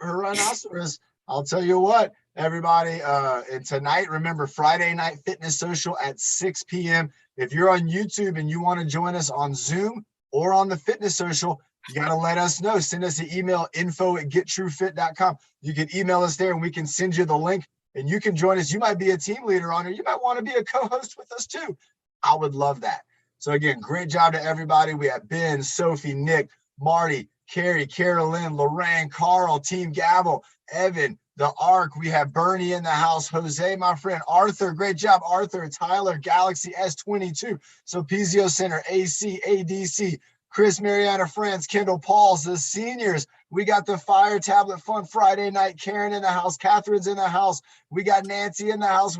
rhinoceros. I'll tell you what, everybody. And tonight, remember Friday Night Fitness Social at 6 p.m. If you're on YouTube and you want to join us on Zoom or on the Fitness Social, you got to let us know. Send us an email, info@gettrufit.com. You can email us there and we can send you the link and you can join us. You might be a team leader on it. You might want to be a co-host with us too. I would love that. So again, great job to everybody. We have Ben, Sophie, Nick, Marty, Carrie, Carolyn, Lorraine, Carl, Team Gavel, Evan, the Arc. We have Bernie in the house, Jose, my friend, Arthur. Great job, Arthur, Tyler, Galaxy S22, Sulpicio Center, AC, ADC, Chris, Mariana, France, Kendall, Pauls, the seniors. We got the Fire Tablet Fun Friday night. Karen in the house, Catherine's in the house. We got Nancy in the house.